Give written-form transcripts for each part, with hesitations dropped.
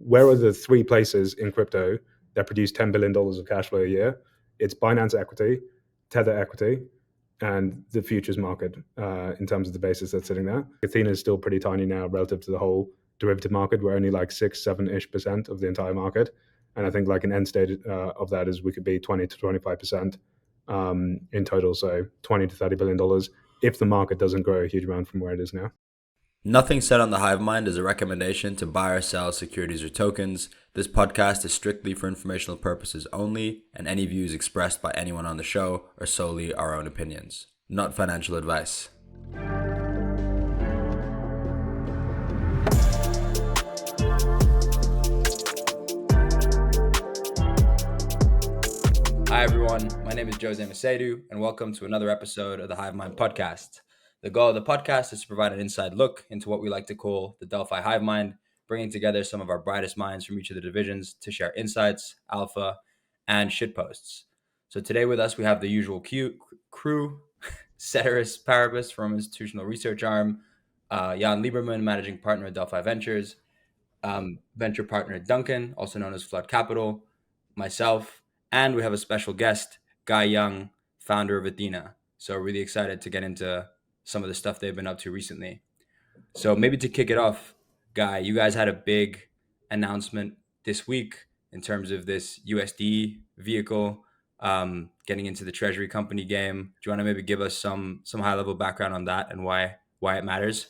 where are the three places in crypto that produce $10 billion of cash flow a year? It's Binance Equity, Tether Equity, and the futures market in terms of the basis that's sitting there. Athena is still pretty tiny now relative to the whole derivative market. We're only like 6-7% of the entire market. And I think like an end state of that is we could be 20 to 25% in total. So $20 to $30 billion if the market doesn't grow a huge amount from where it is now. Nothing said on the Hivemind is a recommendation to buy or sell securities or tokens. This podcast is strictly for informational purposes only, and any views expressed by anyone on the show are solely our own opinions, not financial advice. Hi everyone, my name is Jose Macedo, and welcome to another episode of the Hivemind podcast. The goal of the podcast is to provide an inside look into what we like to call the Delphi Hivemind, bringing together some of our brightest minds from each of the divisions to share insights, alpha, and shitposts. So today with us, we have the usual crew, Ceteris Paribus from Institutional Research Arm, Jan Lieberman, Managing Partner at Delphi Ventures, Venture Partner Duncan, also known as Flood Capital, myself, and we have a special guest, Guy Young, founder of Athena. So really excited to get into some of the stuff they've been up to recently. So maybe to kick it off, Guy, you guys had a big announcement this week in terms of this USD vehicle getting into the treasury company game. Do you want to maybe give us some high level background on that and why it matters?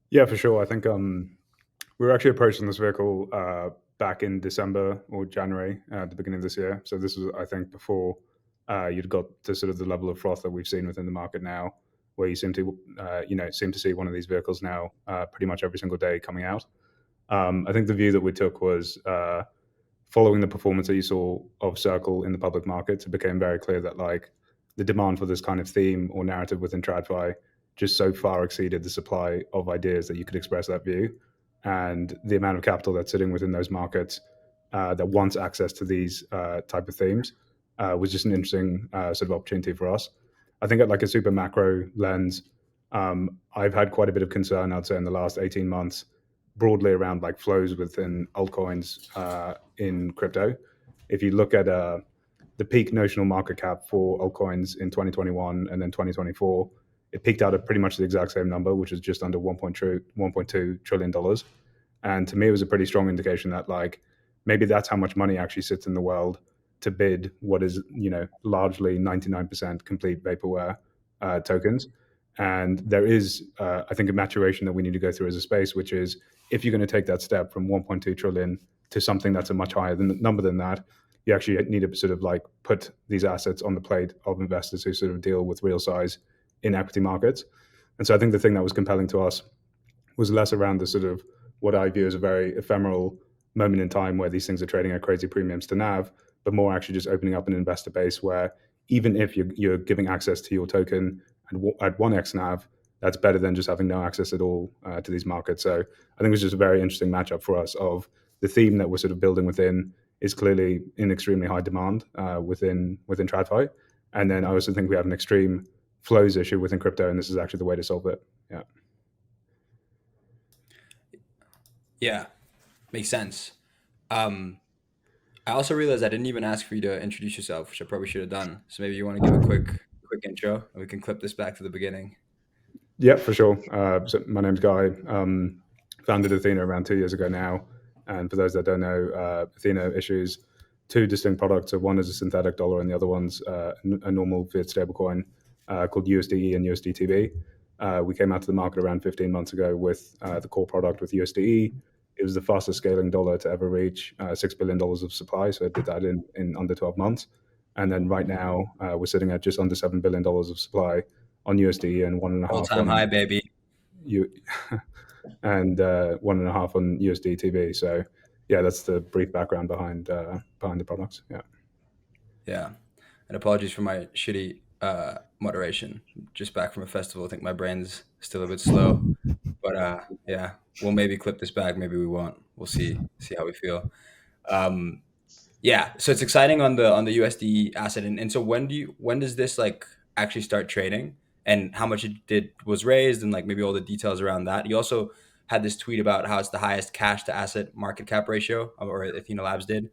Yeah, for sure. I think we were actually approaching this vehicle back in December or January at the beginning of this year. So this was, I think, before you'd got to sort of the level of froth that we've seen within the market now, where you seem to see one of these vehicles now pretty much every single day coming out. I think the view that we took was following the performance that you saw of Circle in the public markets, it became very clear that like the demand for this kind of theme or narrative within TradFi just so far exceeded the supply of ideas that you could express that view. And the amount of capital that's sitting within those markets that wants access to these type of themes was just an interesting sort of opportunity for us. I think at like a super macro lens, I've had quite a bit of concern, I'd say, in the last 18 months, broadly around like flows within altcoins in crypto. If you look at the peak notional market cap for altcoins in 2021 and then 2024, it peaked out at pretty much the exact same number, which is just under $1.2 trillion. And to me, it was a pretty strong indication that like maybe that's how much money actually sits in the world to bid what is, largely 99% complete vaporware tokens. And there is, I think, a maturation that we need to go through as a space, which is if you're going to take that step from 1.2 trillion to something that's a much higher number than that, you actually need to sort of like put these assets on the plate of investors who sort of deal with real size in equity markets. And so I think the thing that was compelling to us was less around the sort of what I view as a very ephemeral moment in time where these things are trading at crazy premiums to NAV, but more actually just opening up an investor base where even if you're giving access to your token at 1x NAV, that's better than just having no access at all to these markets. So I think it was just a very interesting matchup for us of the theme that we're sort of building within is clearly in extremely high demand within TradFi. And then I also think we have an extreme flows issue within crypto, and this is actually the way to solve it. Yeah, makes sense. I also realized I didn't even ask for you to introduce yourself, which I probably should have done. So maybe you want to give a quick intro, and we can clip this back to the beginning. Yeah, for sure. So my name's Guy. Founded Athena around 2 years ago now. And for those that don't know, Athena issues two distinct products. So one is a synthetic dollar, and the other one's a normal fiat stablecoin called USDE and USDTB. We came out to the market around 15 months ago with the core product with USDE. It was the fastest scaling dollar to ever reach $6 billion of supply. So it did that in under 12 months. And then right now, we're sitting at just under $7 billion of supply on USD and 1.5 all-time high, baby. And 1.5 on USDTB. So yeah, that's the brief background behind the products. Yeah. And apologies for my shitty moderation. Just back from a festival. I think my brain's still a bit slow. But yeah, we'll maybe clip this back. Maybe we won't. We'll see how we feel. Yeah, so it's exciting on the USD asset. And so when does this like actually start trading, and how much it was raised, and like maybe all the details around that? You also had this tweet about how it's the highest cash to asset market cap ratio, or Athena Labs did.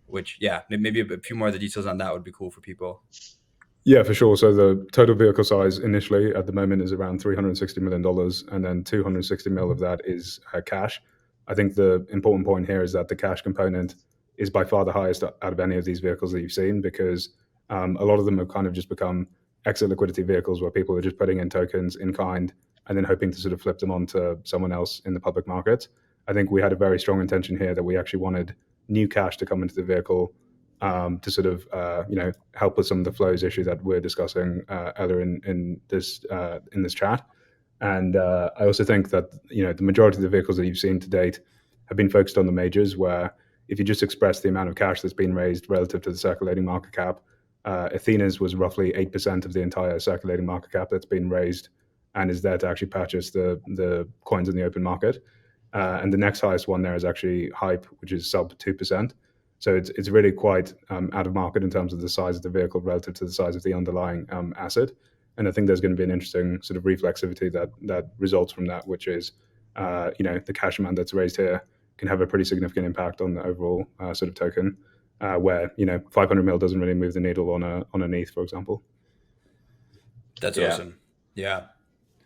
Which, yeah, maybe a few more of the details on that would be cool for people. Yeah, for sure. So the total vehicle size initially at the moment is around $360 million, and then 260 mil of that is cash. I think the important point here is that the cash component is by far the highest out of any of these vehicles that you've seen, because a lot of them have kind of just become exit liquidity vehicles where people are just putting in tokens in kind and then hoping to sort of flip them on to someone else in the public market. I think we had a very strong intention here that we actually wanted new cash to come into the vehicle to sort of help with some of the flows issue that we're discussing earlier in this chat. And I also think that the majority of the vehicles that you've seen to date have been focused on the majors, where if you just express the amount of cash that's been raised relative to the circulating market cap, Athena's was roughly 8% of the entire circulating market cap that's been raised and is there to actually purchase the coins in the open market. And the next highest one there is actually Hype, which is sub 2%. So it's really quite out of market in terms of the size of the vehicle relative to the size of the underlying asset. And I think there's going to be an interesting sort of reflexivity that results from that, which is the cash amount that's raised here can have a pretty significant impact on the overall sort of token, where 500 mil doesn't really move the needle on an ETH, for example. That's awesome. Yeah,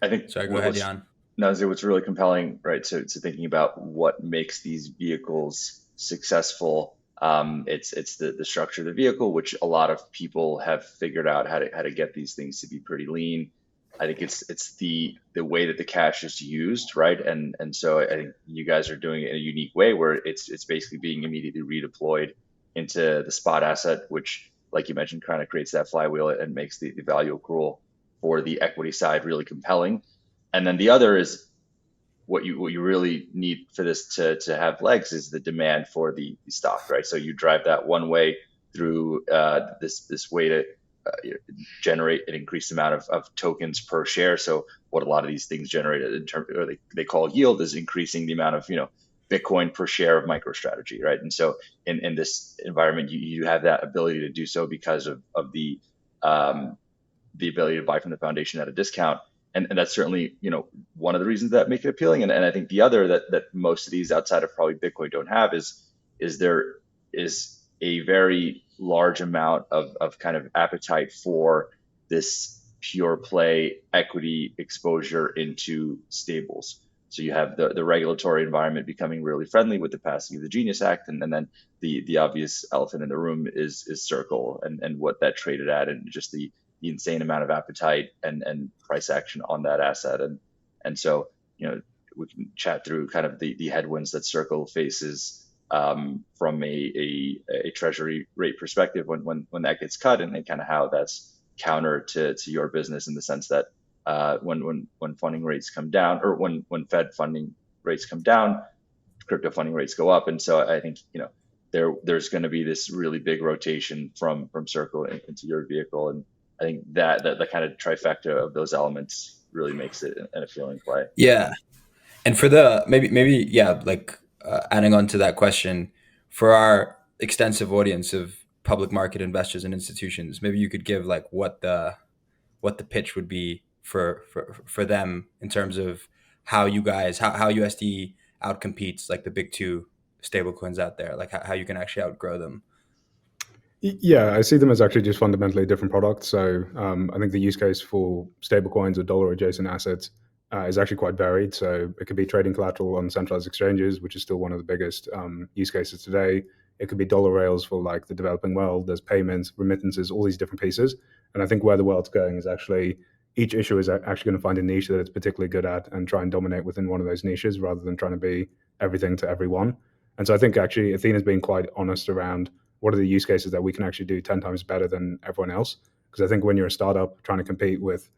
I think. Sorry, go ahead, Jan. No, what's really compelling, right? So thinking about what makes these vehicles successful. It's the structure of the vehicle, which a lot of people have figured out how to get these things to be pretty lean. I think it's the way that the cash is used, right? And so I think you guys are doing it in a unique way where it's basically being immediately redeployed into the spot asset, which, like you mentioned, kind of creates that flywheel and makes the value accrual for the equity side really compelling. And then the other is what you really need for this to have legs is the demand for the stock, right? So you drive that one way through this way to generate an increased amount of tokens per share. So what a lot of these things generate in terms, or they call yield, is increasing the amount of Bitcoin per share of MicroStrategy, right? And so in this environment, you have that ability to do so because of the ability to buy from the foundation at a discount. And that's certainly, one of the reasons that make it appealing. And I think the other that most of these outside of probably Bitcoin don't have is there is a very large amount of kind of appetite for this pure play equity exposure into stables. So you have the regulatory environment becoming really friendly with the passing of the Genius Act. And then the obvious elephant in the room is Circle and what that traded at, and just the insane amount of appetite and price action on that asset. And so, we can chat through kind of the headwinds that Circle faces from a treasury rate perspective when that gets cut, and kind of how that's counter to your business, in the sense that when funding rates come down, or when Fed funding rates come down, crypto funding rates go up. And so I think, there's going to be this really big rotation from Circle into your vehicle. And I think that the kind of trifecta of those elements really makes it an appealing play. Yeah. And for the maybe adding on to that question, for our extensive audience of public market investors and institutions, maybe you could give like what the pitch would be for them in terms of how you guys, how USD outcompetes like the big two stablecoins out there, like how you can actually outgrow them. Yeah, I see them as actually just fundamentally different products. So I think the use case for stablecoins or dollar adjacent assets is actually quite varied. So it could be trading collateral on centralized exchanges, which is still one of the biggest use cases today. It could be dollar rails for like the developing world. There's payments, remittances, all these different pieces. And I think where the world's going is actually each issue is actually going to find a niche that it's particularly good at and try and dominate within one of those niches, rather than trying to be everything to everyone. And so I think actually Athena's been quite honest around what are the use cases that we can actually do 10 times better than everyone else. Because I think when you're a startup trying to compete with,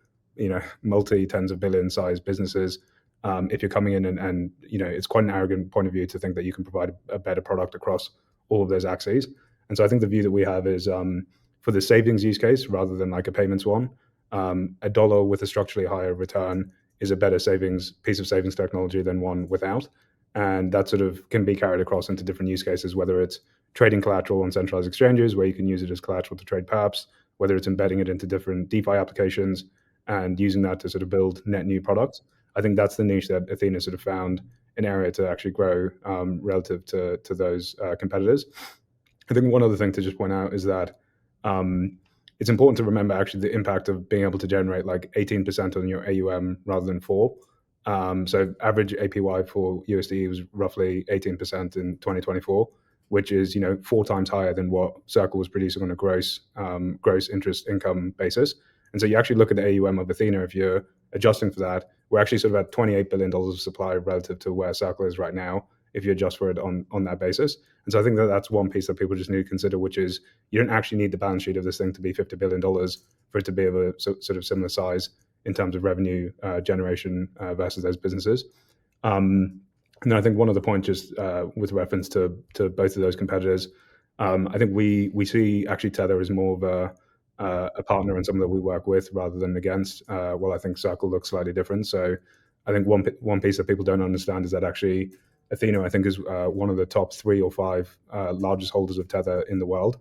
multi tens of billion size businesses, if you're coming in and it's quite an arrogant point of view to think that you can provide a better product across all of those axes. And so I think the view that we have is for the savings use case, rather than like a payments one, a dollar with a structurally higher return is a better piece of savings technology than one without. And that sort of can be carried across into different use cases, whether it's trading collateral on centralized exchanges where you can use it as collateral to trade perps, whether it's embedding it into different DeFi applications and using that to sort of build net new products. I think that's the niche that Athena sort of found an area to actually grow relative to those competitors. I think one other thing to just point out is that it's important to remember actually the impact of being able to generate like 18% on your AUM rather than 4. So average APY for USD was roughly 18% in 2024, which is 4 times higher than what Circle was producing on a gross interest income basis. And so you actually look at the AUM of Athena, if you're adjusting for that, we're actually sort of at $28 billion of supply relative to where Circle is right now, if you adjust for it on that basis. And so I think that that's one piece that people just need to consider, which is you don't actually need the balance sheet of this thing to be $50 billion for it to be of a sort of similar size in terms of revenue generation versus those businesses. And then I think one other point, just with reference to both of those competitors, I think we see actually Tether as more of a partner and someone that we work with rather than against. Well, I think Circle looks slightly different. So I think one piece that people don't understand is that actually Athena, I think, is one of the top 3 or 5 largest holders of Tether in the world.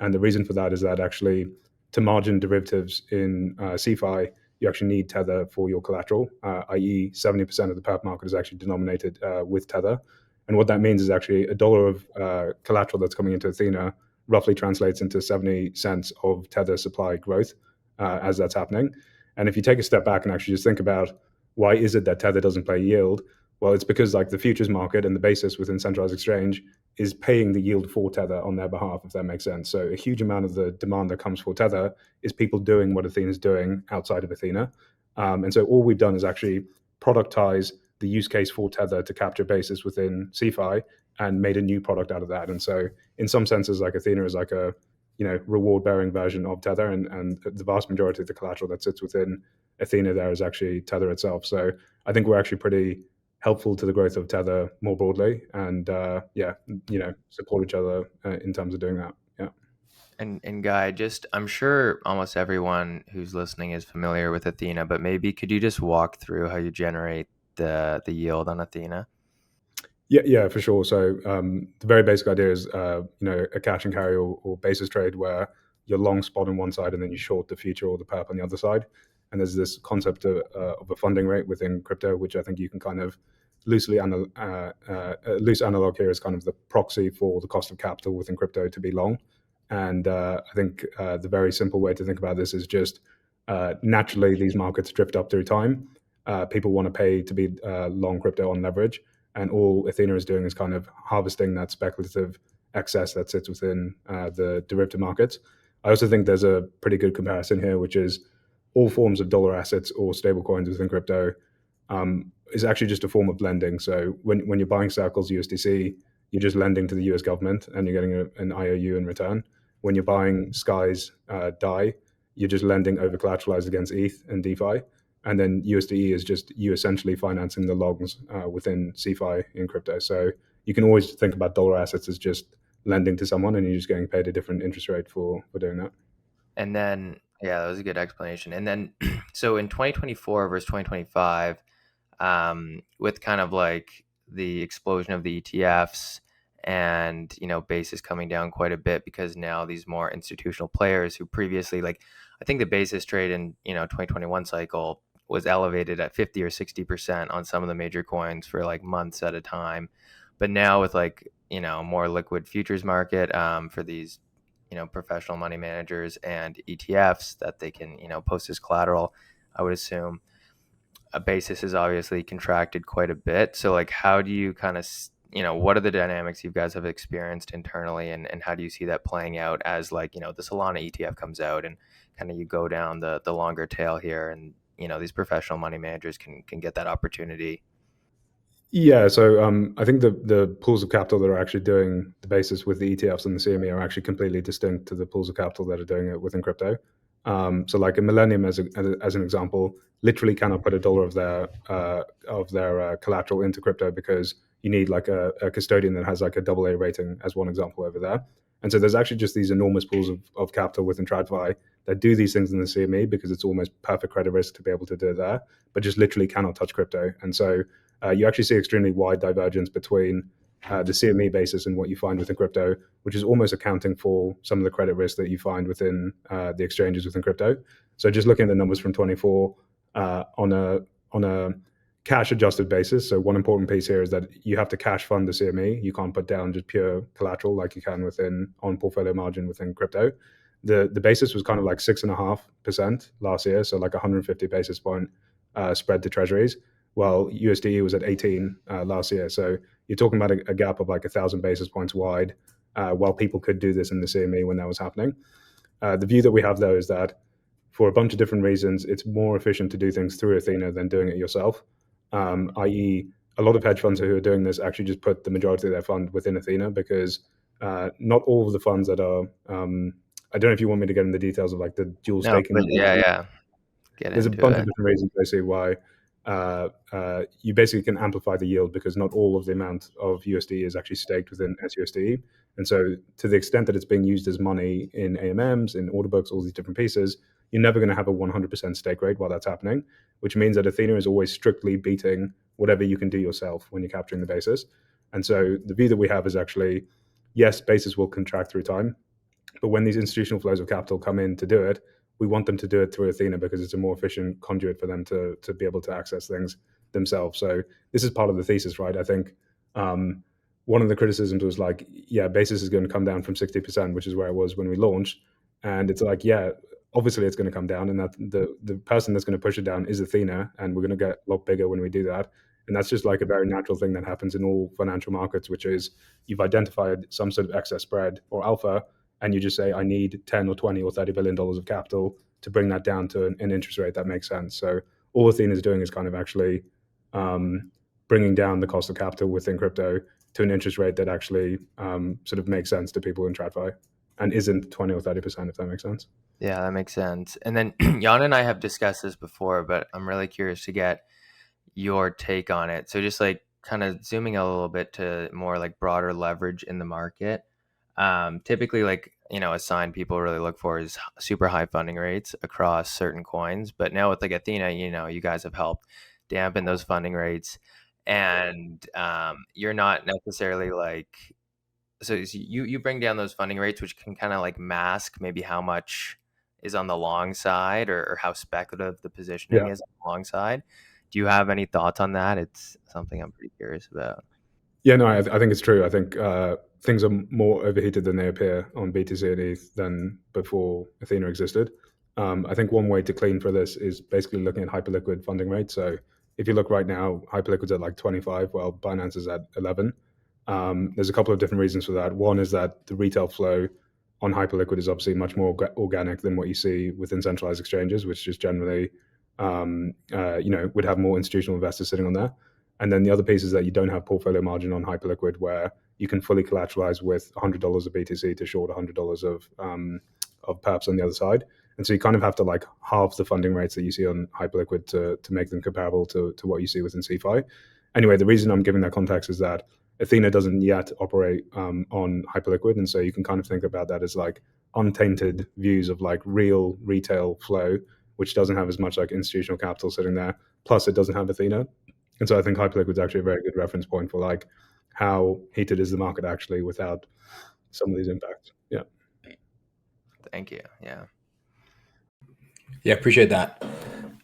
And the reason for that is that actually to margin derivatives in CeFi, you actually need Tether for your collateral, i.e. 70% of the perp market is actually denominated with Tether. And what that means is actually $1 of collateral that's coming into Athena roughly translates into 70 cents of Tether supply growth as that's happening. And if you take a step back and actually just think about why is it that Tether doesn't play yield, well, it's because like the futures market and the basis within centralized exchange is paying the yield for Tether on their behalf, if that makes sense. So a huge amount of the demand that comes for Tether is people doing what Athena is doing outside of Athena. And so all we've done is actually productize the use case for Tether to capture basis within CeFi and made a new product out of that. And so in some senses, like Athena is like a reward bearing version of Tether, and the vast majority of the collateral that sits within Athena there is actually Tether itself. So I think we're actually pretty helpful to the growth of Tether more broadly, and support each other in terms of doing that. Yeah. And Guy, just I'm sure almost everyone who's listening is familiar with Athena, but maybe could you just walk through how you generate the yield on Athena? Yeah, for sure. So the very basic idea is a cash and carry or basis trade where you're long spot on one side and then you short the future or the perp on the other side. And there's this concept of a funding rate within crypto, which I think you can kind of loose analog here is kind of the proxy for the cost of capital within crypto to be long. And I think the very simple way to think about this is just naturally these markets drift up through time. People want to pay to be long crypto on leverage. And all Athena is doing is kind of harvesting that speculative excess that sits within the derivative markets. I also think there's a pretty good comparison here, which is all forms of dollar assets or stablecoins within crypto is actually just a form of lending. So when you're buying Circle's USDC, you're just lending to the US government and you're getting an IOU in return. When you're buying Sky's DAI, you're just lending over collateralized against ETH and DeFi. And then USDE is just you essentially financing the logs within CeFi in crypto. So you can always think about dollar assets as just lending to someone and you're just getting paid a different interest rate for doing that. And then, yeah, that was a good explanation. And then, so in 2024 versus 2025, with kind of like the explosion of the ETFs and, basis coming down quite a bit because now these more institutional players who previously, like, I think the basis trade in, 2021 cycle was elevated at 50 or 60% on some of the major coins for like months at a time. But now with like, more liquid futures market for these, professional money managers and ETFs that they can, post as collateral, I would assume a basis is obviously contracted quite a bit. So like, how do you kind of, what are the dynamics you guys have experienced internally and how do you see that playing out as like, the Solana ETF comes out and kind of you go down the longer tail here and, these professional money managers can get that opportunity? Yeah, so I think the pools of capital that are actually doing the basis with the ETFs and the CME are actually completely distinct to the pools of capital that are doing it within crypto. So like a Millennium, as an example, literally cannot put $1 of their collateral into crypto because you need like a custodian that has like a AA rating, as one example over there. And so there's actually just these enormous pools of capital within TradFi that do these things in the CME because it's almost perfect credit risk to be able to do it there, but just literally cannot touch crypto. And so you actually see extremely wide divergence between the CME basis and what you find within crypto, which is almost accounting for some of the credit risk that you find within the exchanges within crypto. So just looking at the numbers from 24 on a cash adjusted basis. So one important piece here is that you have to cash fund the CME. You can't put down just pure collateral like you can on portfolio margin within crypto. The basis was kind of like 6.5% last year, so like 150 basis point spread to treasuries, while USDE was at 18 last year. So you're talking about a gap of like 1,000 basis points wide, while people could do this in the CME when that was happening. The view that we have, though, is that for a bunch of different reasons, it's more efficient to do things through Athena than doing it yourself. I.e., a lot of hedge funds who are doing this actually just put the majority of their fund within Athena, because not all of the funds that are I don't know if you want me to get into the details of like the dual No, staking. but yeah. There's a bunch of different reasons basically why you basically can amplify the yield, because not all of the amount of USD is actually staked within SUSD. And so to the extent that it's being used as money in AMMs, in order books, all these different pieces, you're never going to have a 100% stake rate while that's happening, which means that Athena is always strictly beating whatever you can do yourself when you're capturing the basis. And so the view that we have is actually, yes, basis will contract through time, but when these institutional flows of capital come in to do it, we want them to do it through Athena, because it's a more efficient conduit for them to be able to access things themselves. So this is part of the thesis, right? I think one of the criticisms was like, yeah, basis is going to come down from 60%, which is where it was when we launched. And it's like, yeah, obviously it's going to come down, and that the person that's going to push it down is Athena, and we're going to get a lot bigger when we do that. And that's just like a very natural thing that happens in all financial markets, which is you've identified some sort of excess spread or alpha, and you just say, I need 10 or 20 or $30 billion of capital to bring that down to an interest rate that makes sense. So all Athena is doing is kind of actually bringing down the cost of capital within crypto to an interest rate that actually sort of makes sense to people in TradFi and isn't 20 or 30%, if that makes sense. Yeah, that makes sense. And then Jan and I have discussed this before, but I'm really curious to get your take on it. So just like kind of zooming a little bit to more like broader leverage in the market. Typically, like, a sign people really look for is super high funding rates across certain coins. But now with like Athena, you guys have helped dampen those funding rates, and you're not necessarily like, so you bring down those funding rates, which can kind of like mask maybe how much is on the long side, or how speculative the positioning is on the long side. Do you have any thoughts on that? It's something I'm pretty curious about. Yeah, no, I think it's true. I think things are more overheated than they appear on BTC and ETH than before Athena existed. I think one way to clean for this is basically looking at Hyperliquid funding rates. So if you look right now, Hyperliquid's at like 25, while Binance is at 11. There's a couple of different reasons for that. One is that the retail flow on Hyperliquid is obviously much more organic than what you see within centralized exchanges, which just generally, would have more institutional investors sitting on there. And then the other piece is that you don't have portfolio margin on Hyperliquid, where you can fully collateralize with $100 of BTC to short $100 of perps on the other side. And so you kind of have to like halve the funding rates that you see on Hyperliquid to make them comparable to what you see within CeFi. Anyway, the reason I'm giving that context is that Athena doesn't yet operate on Hyperliquid, and so you can kind of think about that as like untainted views of like real retail flow, which doesn't have as much like institutional capital sitting there. Plus, it doesn't have Athena. And so I think Hyperliquid is actually a very good reference point for like how heated is the market actually without some of these impacts. Yeah. Thank you. Yeah. Yeah, appreciate that.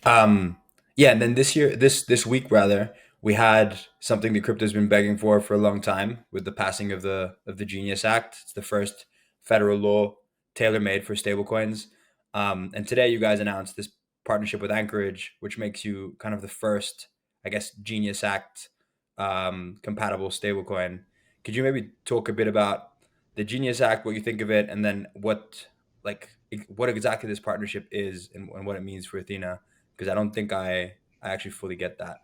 And then this week rather, we had something the crypto's been begging for a long time with the passing of the Genius Act. It's the first federal law tailor-made for stablecoins. And today you guys announced this partnership with Anchorage, which makes you kind of the first, I guess, Genius Act compatible stablecoin. Could you maybe talk a bit about the Genius Act, what you think of it, and then what exactly this partnership is and what it means for Athena? Because I don't think I actually fully get that.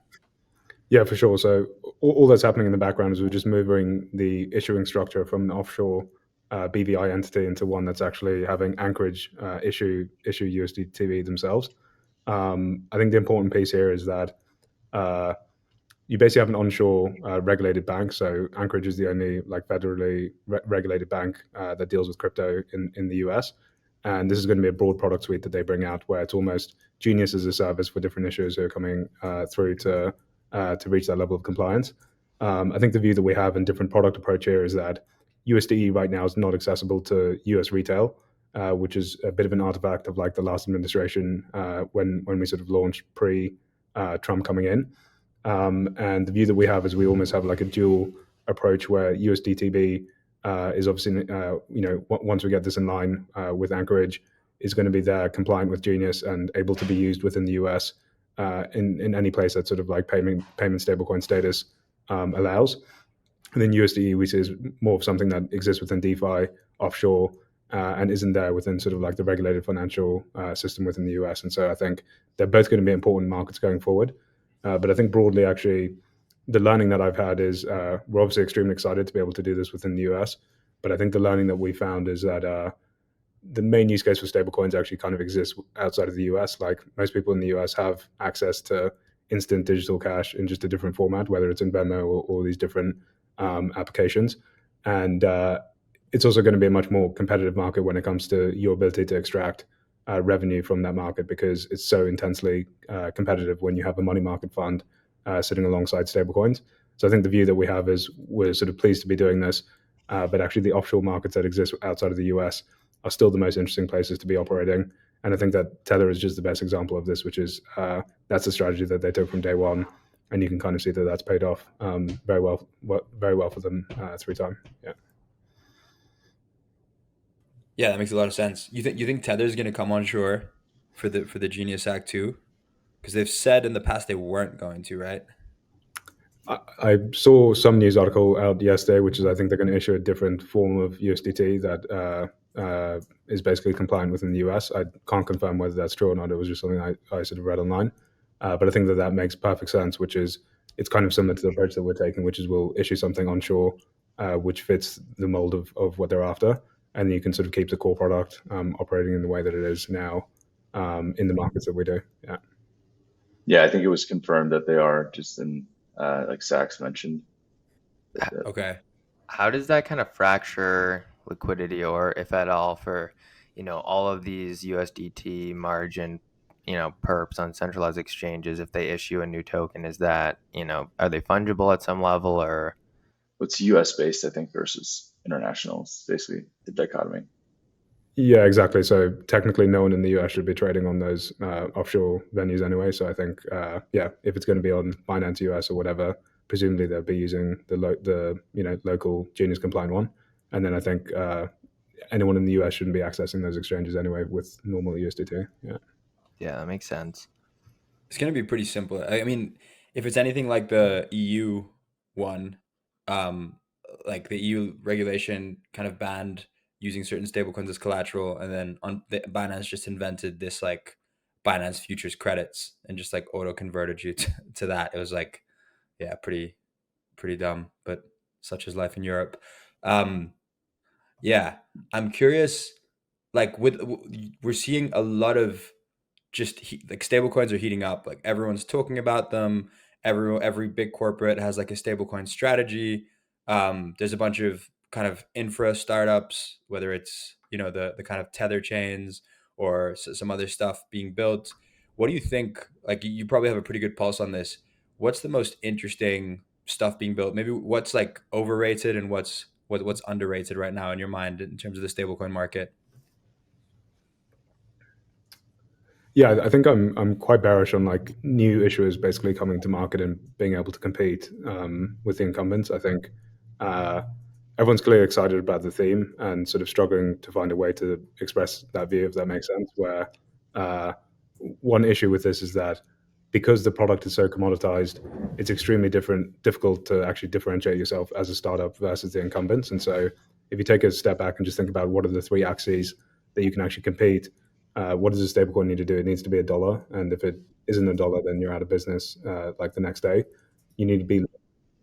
Yeah, for sure. So all that's happening in the background is we're just moving the issuing structure from an offshore BVI entity into one that's actually having Anchorage issue USDT themselves. I think the important piece here is that you basically have an onshore regulated bank. So Anchorage is the only like federally regulated bank that deals with crypto in the US. And this is going to be a broad product suite that they bring out, where it's almost Genius as a service for different issuers who are coming through to reach that level of compliance. I think the view that we have in different product approach here is that USDE right now is not accessible to US retail, which is a bit of an artifact of like the last administration when we sort of launched pre Trump coming in. And the view that we have is we almost have like a dual approach where USDTB is obviously, once we get this in line with Anchorage, is going to be there compliant with Genius and able to be used within the US in any place that sort of like payment stablecoin status allows. And then USDE we see is more of something that exists within DeFi offshore and isn't there within sort of like the regulated financial system within the US. And so I think they're both going to be important markets going forward. But I think broadly, actually, the learning that I've had is we're obviously extremely excited to be able to do this within the US. But I think the learning that we found is that the main use case for stablecoins actually kind of exists outside of the US. Like most people in the US have access to instant digital cash in just a different format, whether it's in Venmo or these different applications. And it's also going to be a much more competitive market when it comes to your ability to extract revenue from that market, because it's so intensely competitive when you have a money market fund sitting alongside stablecoins. So I think the view that we have is we're sort of pleased to be doing this, but actually the offshore markets that exist outside of the US are still the most interesting places to be operating. And I think that Tether is just the best example of this, which is that's the strategy that they took from day one, and you can kind of see that that's paid off very well for them through time. Yeah. Yeah, that makes a lot of sense. You think Tether is going to come onshore for the Genius Act too? Because they've said in the past they weren't going to, right? I saw some news article out yesterday, which is I think they're going to issue a different form of USDT that is basically compliant within the US. I can't confirm whether that's true or not. It was just something I sort of read online. But I think that makes perfect sense, which is it's kind of similar to the approach that we're taking, which is we'll issue something onshore, which fits the mold of what they're after. And you can sort of keep the core product operating in the way that it is now in the markets that we do. Yeah. Yeah, I think it was confirmed that they are just in, like Sachs mentioned. Okay. How does that kind of fracture liquidity, or if at all, for all of these USDT margin perps on centralized exchanges? If they issue a new token, is that are they fungible at some level, or It's US based, I think, versus international. It's basically the dichotomy. Yeah, exactly. So technically, no one in the US should be trading on those offshore venues anyway. So I think, if it's going to be on Binance US or whatever, presumably they'll be using the local Genius compliant one. And then I think anyone in the US shouldn't be accessing those exchanges anyway with normal USDT. Yeah. Yeah, that makes sense. It's going to be pretty simple. I mean, if it's anything like the EU one, like the EU regulation kind of banned using certain stablecoins as collateral, and then Binance just invented this like Binance futures credits and just like auto converted you to that. It was like, yeah, pretty dumb, but such is life in Europe. Yeah, I'm curious. Like we're seeing a lot of just like stablecoins are heating up. Like everyone's talking about them. Every big corporate has like a stablecoin strategy. There's a bunch of kind of infra startups, whether it's the kind of tether chains or some other stuff being built. What do you think? Like you probably have a pretty good pulse on this. What's the most interesting stuff being built? Maybe what's like overrated and what's underrated right now in your mind in terms of the stablecoin market? Yeah, I think I'm quite bearish on like new issuers basically coming to market and being able to compete with the incumbents. I think everyone's clearly excited about the theme and sort of struggling to find a way to express that view, if that makes sense. Where one issue with this is that because the product is so commoditized, it's extremely difficult to actually differentiate yourself as a startup versus the incumbents. And so if you take a step back and just think about what are the three axes that you can actually compete, what does a stablecoin need to do? It needs to be $1. And if it isn't $1, then you're out of business like the next day. You need to be,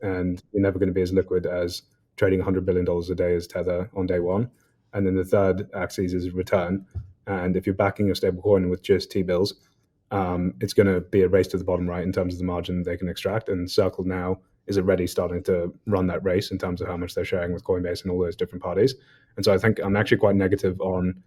and you're never going to be as liquid as trading $100 billion a day as Tether on day one. And then the third axis is return. And if you're backing your stablecoin with just T-bills, it's going to be a race to the bottom right in terms of the margin they can extract. And Circle now is already starting to run that race in terms of how much they're sharing with Coinbase and all those different parties. And so I think I'm actually quite negative on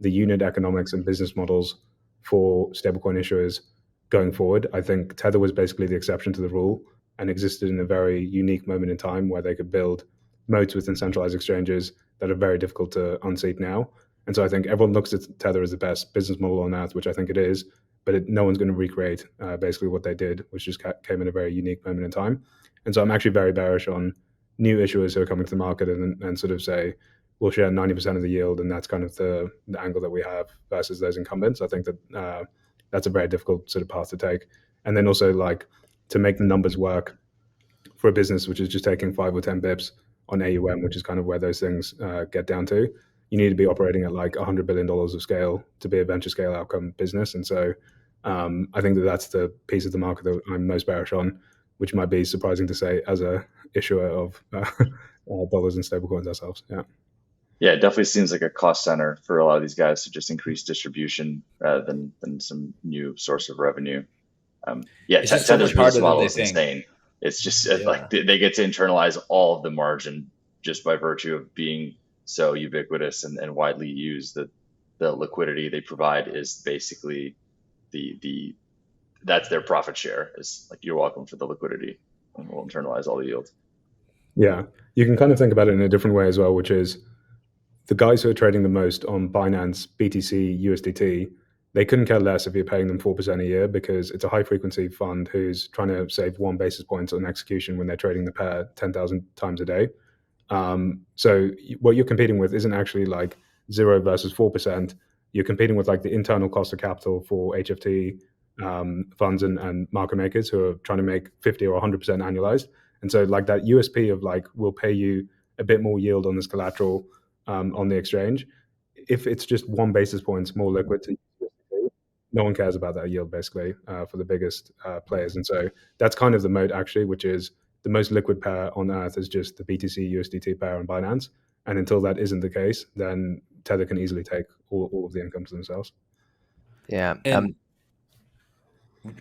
the unit economics and business models for stablecoin issuers going forward. I think Tether was basically the exception to the rule and existed in a very unique moment in time where they could build moats within centralized exchanges that are very difficult to unseat now. And so I think everyone looks at Tether as the best business model on earth, which I think it is. but no one's going to recreate basically what they did, which just came in a very unique moment in time. And so I'm actually very bearish on new issuers who are coming to the market and sort of say, we'll share 90% of the yield, and that's kind of the angle that we have versus those incumbents. I think that that's a very difficult sort of path to take. And then also, like, to make the numbers work for a business which is just taking 5 or 10 bips on AUM, which is kind of where those things get down to, you need to be operating at like $100 billion of scale to be a venture scale outcome business. And so I think that that's the piece of the market that I'm most bearish on, which might be surprising to say as a issuer of dollars and stablecoins ourselves. Yeah. Yeah, it definitely seems like a cost center for a lot of these guys to just increase distribution rather than some new source of revenue. Yeah, It's just so Tether's much harder business than model they is think. insane. It's just Yeah. like they get to internalize all of the margin just by virtue of being so ubiquitous and widely used. That the liquidity they provide is basically that's their profit share. Is like, you're welcome for the liquidity, and we'll internalize all the yield. Yeah, you can kind of think about it in a different way as well, which is the guys who are trading the most on Binance, BTC, USDT, they couldn't care less if you're paying them 4% a year, because it's a high frequency fund who's trying to save 1 basis point on execution when they're trading the pair 10,000 times a day. So what you're competing with isn't actually like 0 versus 4%. You're competing with like the internal cost of capital for HFT funds and market makers who are trying to make 50 or 100% annualized. And so like that USP of like, we'll pay you a bit more yield on this collateral on the exchange. If it's just 1 basis point more liquid to USDT, no one cares about that yield basically for the biggest players. And so that's kind of the mode actually, which is the most liquid pair on earth is just the BTC USDT pair on Binance. And until that isn't the case, then Tether can easily take all of the income to themselves. Yeah. And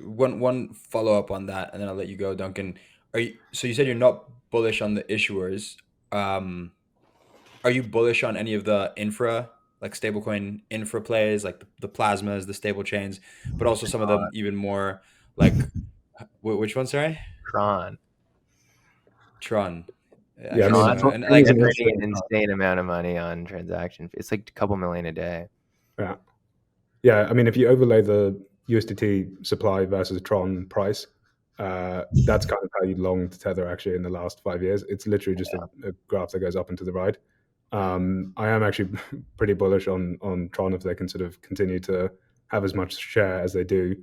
one follow up on that, and then I'll let you go, Duncan. So you said you're not bullish on the issuers. Are you bullish on any of the infra, like stablecoin infra plays, like the plasmas, the stable chains, but also some of them even more like which one? Sorry, Tron. Yeah, I mean, Tron, Tron and like is an they're interesting earning an insane amount of money on transaction. It's like a couple million a day. Yeah. I mean, if you overlay the USDT supply versus Tron price, that's kind of how you long Tether actually in the last 5 years. It's literally just a graph that goes up and to the right. I am actually pretty bullish on Tron if they can sort of continue to have as much share as they do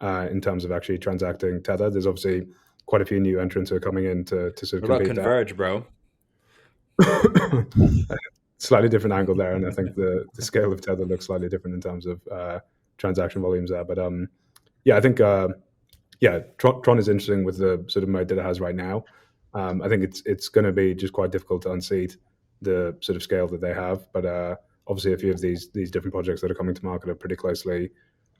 in terms of actually transacting Tether. There's obviously quite a few new entrants who are coming in to sort of what about compete Converge, bro? Slightly different angle there, and I think the scale of Tether looks slightly different in terms of transaction volumes there. But yeah, I think Tron is interesting with the sort of mode that it has right now. I think it's going to be just quite difficult to unseat the sort of scale that they have. But obviously, a few of these different projects that are coming to market are pretty closely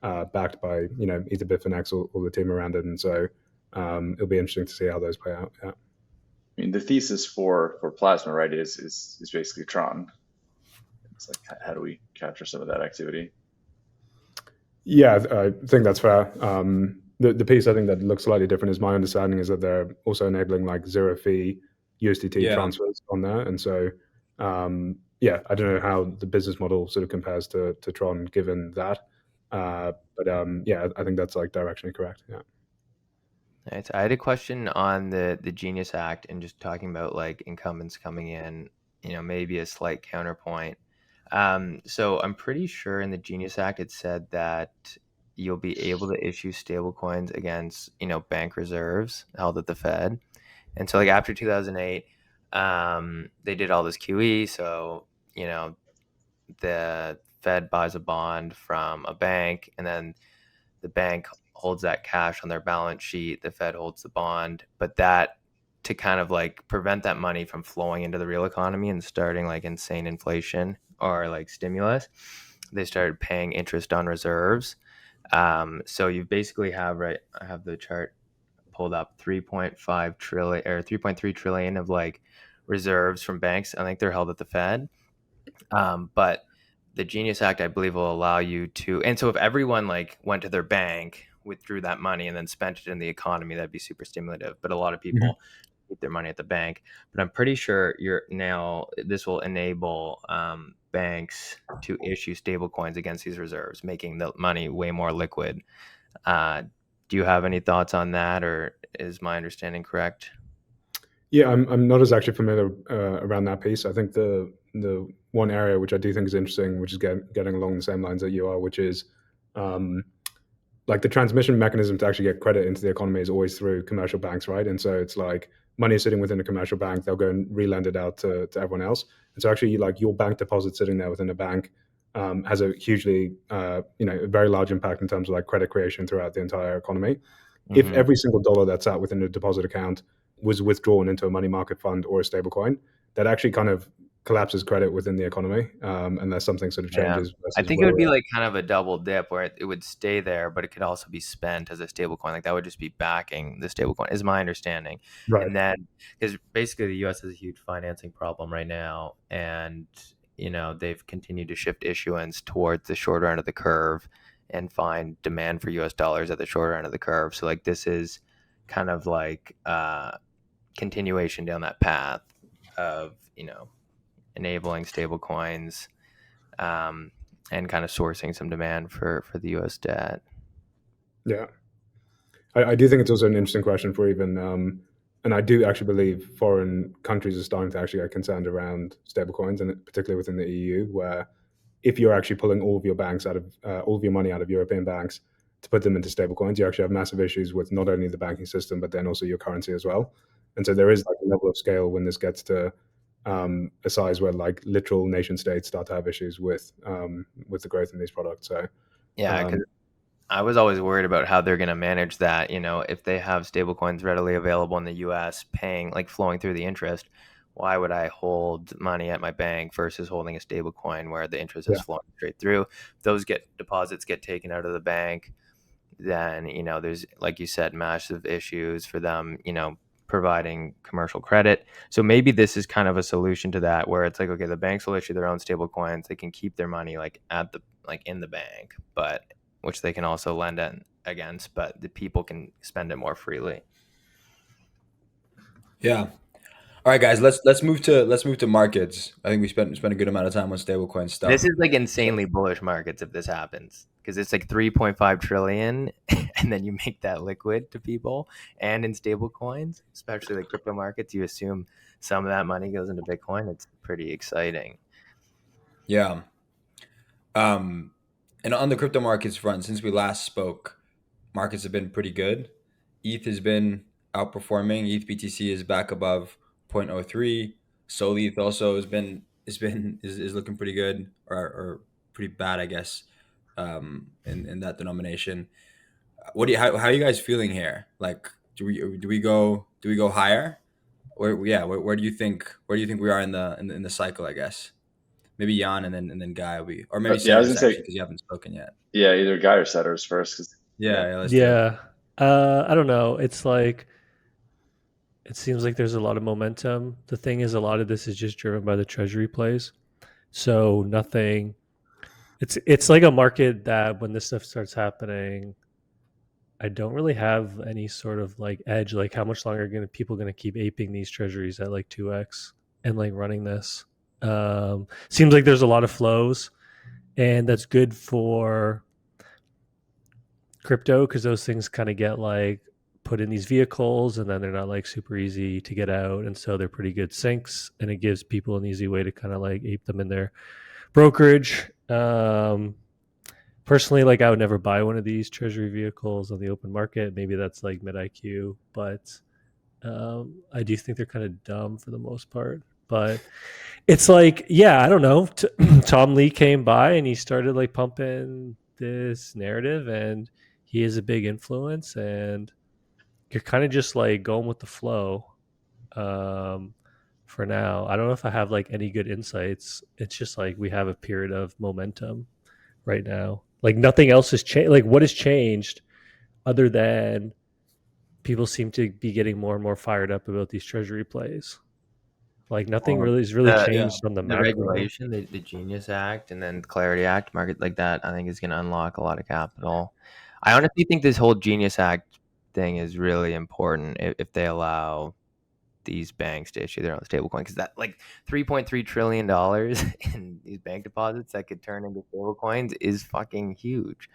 backed by either Bitfinex or the team around it, and so it'll be interesting to see how those play out. Yeah. I mean, the thesis for Plasma, right, is basically Tron. It's like, how do we capture some of that activity? Yeah, I think that's fair. The piece I think that looks slightly different is my understanding is that they're also enabling like 0 fee USDT transfers on there. And so, I don't know how the business model sort of compares to Tron given that. But I think that's like directionally correct. Yeah. Right. I had a question on the Genius Act and just talking about like incumbents coming in, maybe a slight counterpoint. So I'm pretty sure in the Genius Act it said that you'll be able to issue stablecoins against bank reserves held at the Fed. And so like after 2008, they did all this QE. So the Fed buys a bond from a bank, and then the bank holds that cash on their balance sheet. The Fed holds the bond, but that to kind of like prevent that money from flowing into the real economy and starting like insane inflation or like stimulus, they started paying interest on reserves. So you basically have, right, I have the chart pulled up, 3.5 trillion or 3.3 trillion of like reserves from banks. I think they're held at the Fed. But the Genius Act, I believe, will allow you to, and so if everyone like went to their bank, withdrew that money and then spent it in the economy, that'd be super stimulative. But a lot of people keep their money at the bank. But I'm pretty sure this will enable banks to issue stable coins against these reserves, making the money way more liquid. Do you have any thoughts on that, or is my understanding correct? Yeah, I'm not as actually familiar around that piece. I think the one area which I do think is interesting, which is getting along the same lines that you are, which is like the transmission mechanism to actually get credit into the economy is always through commercial banks, right? And so it's like money is sitting within a commercial bank, they'll go and relend it out to everyone else. And so actually, like your bank deposit sitting there within a bank has a hugely, a very large impact in terms of like credit creation throughout the entire economy. If every single dollar that's sat within a deposit account was withdrawn into a money market fund or a stablecoin, that actually kind of collapses credit within the economy, unless something sort of changes. I think it would be like kind of a double dip where it would stay there, but it could also be spent as a stablecoin. Like that would just be backing the stablecoin, is my understanding. Right. And then, because basically the U.S. has a huge financing problem right now, and they've continued to shift issuance towards the shorter end of the curve and find demand for U.S. dollars at the shorter end of the curve. So like this is kind of like continuation down that path of enabling stable coins and kind of sourcing some demand for the US debt. Yeah, I do think it's also an interesting question for even, and I do actually believe foreign countries are starting to actually get concerned around stablecoins, and particularly within the EU, where if you're actually pulling all of your banks out of all of your money out of European banks to put them into stablecoins, you actually have massive issues with not only the banking system but then also your currency as well. And so there is like a level of scale when this gets to a size where like literal nation states start to have issues with the growth in these products. So yeah, because I was always worried about how they're going to manage that. If they have stablecoins readily available in the U.S. paying like flowing through the interest, why would I hold money at my bank versus holding a stablecoin where the interest is flowing straight through? Those deposits get taken out of the bank, then there's, like you said, massive issues for them. Providing commercial credit. So maybe this is kind of a solution to that, where it's like, okay, the banks will issue their own stable coins. They can keep their money like in the bank, but which they can also lend against, but the people can spend it more freely. Yeah. All right, guys, let's move to markets. I think we spent a good amount of time on stablecoin stuff. This is like insanely bullish markets if this happens, because it's like 3.5 trillion, and then you make that liquid to people, and in stable coins, especially like crypto markets, you assume some of that money goes into Bitcoin. It's pretty exciting. Yeah. And on the crypto markets front, since we last spoke, markets have been pretty good. ETH has been outperforming. ETH BTC is back above 0.03. SOL ETH also is looking pretty good, or pretty bad, I guess, in that denomination. How are you guys feeling here? Like, do we go higher? Where do you think we are in the cycle, I guess? Maybe Jan and then Guy will be, or maybe Yeah, I was Cyrus, gonna say, actually, because you haven't spoken yet. yeah, either Guy or Setters first. Let's do it. Yeah. I don't know. It's like, it seems like there's a lot of momentum. The thing is, a lot of this is just driven by the treasury plays. So nothing, it's like a market that when this stuff starts happening, I don't really have any sort of like edge. Like how much longer are people gonna keep aping these treasuries at like 2x and like running this? Seems like there's a lot of flows, and that's good for crypto because those things kind of get like put in these vehicles, and then they're not like super easy to get out, and so they're pretty good sinks, and it gives people an easy way to kind of like ape them in their brokerage. Personally, like I would never buy one of these treasury vehicles on the open market. Maybe that's like mid IQ, but I do think they're kind of dumb for the most part. But it's like, yeah, I don't know. Tom Lee came by and he started like pumping this narrative, and he is a big influence, and you're kind of just like going with the flow for now. I don't know if I have like any good insights. It's just like we have a period of momentum right now. Like nothing else has changed. Like what has changed other than people seem to be getting more and more fired up about these treasury plays. Like nothing really has changed on the macro. Regulation, the Genius Act, and then Clarity Act, market like that, I think is going to unlock a lot of capital. I honestly think this whole Genius Act thing is really important if they allow these banks to issue their own stablecoin, because that like $3.3 trillion in these bank deposits that could turn into stablecoins is fucking huge.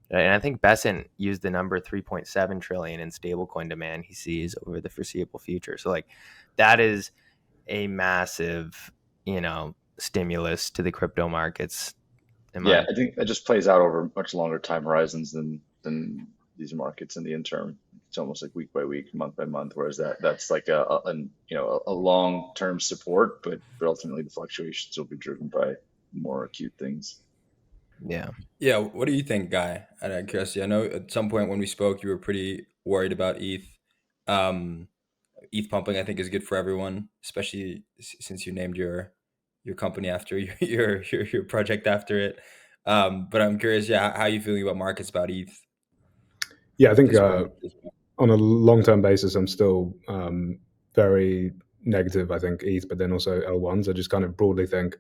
And I think Besant used the number 3.7 trillion in stablecoin demand he sees over the foreseeable future. So like that is a massive, stimulus to the crypto markets. Yeah, I think that just plays out over much longer time horizons than these markets in the interim. It's almost like week by week, month by month, whereas that's like a long-term support, but ultimately the fluctuations will be driven by more acute things. Yeah. Yeah, what do you think, Guy? Out of curiosity, I know at some point when we spoke, you were pretty worried about ETH. ETH pumping, I think, is good for everyone, especially since you named your company after your project after it. But I'm curious, yeah, how are you feeling about markets about ETH Yeah, I think this point? on a long-term basis, I'm still very negative. I think ETH, but then also L1s. I just kind of broadly think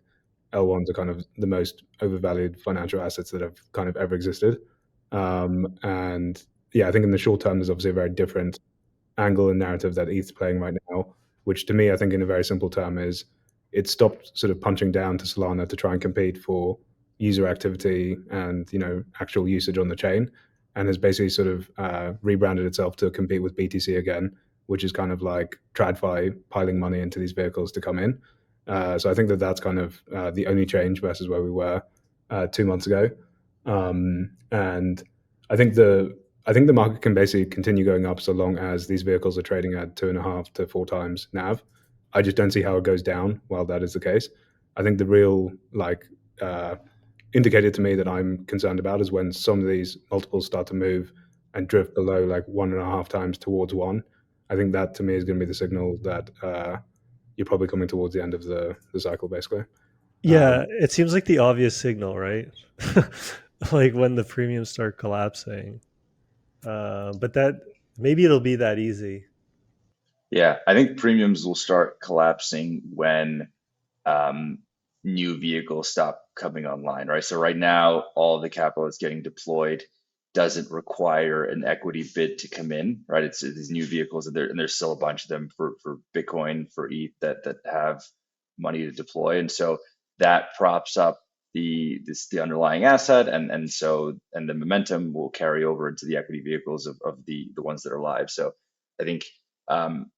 L1s are kind of the most overvalued financial assets that have kind of ever existed. And yeah, I think in the short term, there's obviously a very different angle and narrative that ETH's playing right now, which to me, I think in a very simple term is it stopped sort of punching down to Solana to try and compete for user activity and actual usage on the chain, and has basically sort of rebranded itself to compete with BTC again, which is kind of like TradFi piling money into these vehicles to come in. So I think that's kind of the only change versus where we were 2 months ago. And I think the market can basically continue going up so long as these vehicles are trading at 2.5 to 4 times NAV. I just don't see how it goes down while that is the case. I think the real indicator to me that I'm concerned about is when some of these multiples start to move and drift below like 1.5 times towards 1. I think that to me is going to be the signal that you're probably coming towards the end of the cycle, basically. Yeah, it seems like the obvious signal, right? Like when the premiums start collapsing. But that maybe it'll be that easy. Yeah, I think premiums will start collapsing when um, new vehicles stop coming online, right? So right now, all the capital that's getting deployed doesn't require an equity bid to come in, right? It's these new vehicles, and there's still a bunch of them for Bitcoin, for ETH that have money to deploy, and so that props up the underlying asset, and the momentum will carry over into the equity vehicles of the ones that are live. So I think um,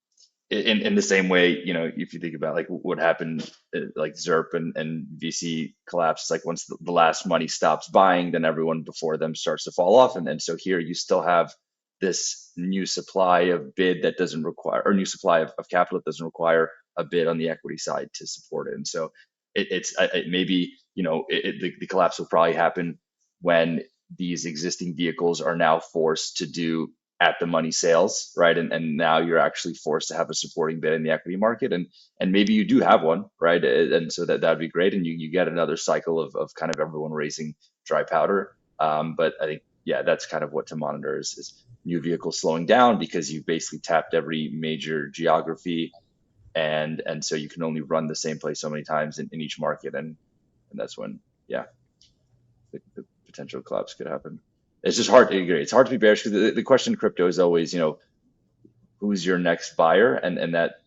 in the same way, if you think about like what happened, like ZERP and VC collapse, like once the last money stops buying, then everyone before them starts to fall off. And so here you still have this new supply of bid that doesn't require, or new supply of capital that doesn't require a bid on the equity side to support it. And so it maybe, the collapse will probably happen when these existing vehicles are now forced to do at the money sales, right? And now you're actually forced to have a supporting bid in the equity market, and maybe you do have one, right? And so that'd be great, and you get another cycle of kind of everyone raising dry powder. But I think, yeah, that's kind of what to monitor is new vehicles slowing down, because you've basically tapped every major geography, and so you can only run the same play so many times in each market, and that's when, yeah, the potential collapse could happen. It's just hard to agree. It's hard to be bearish, because the question in crypto is always, who's your next buyer? And that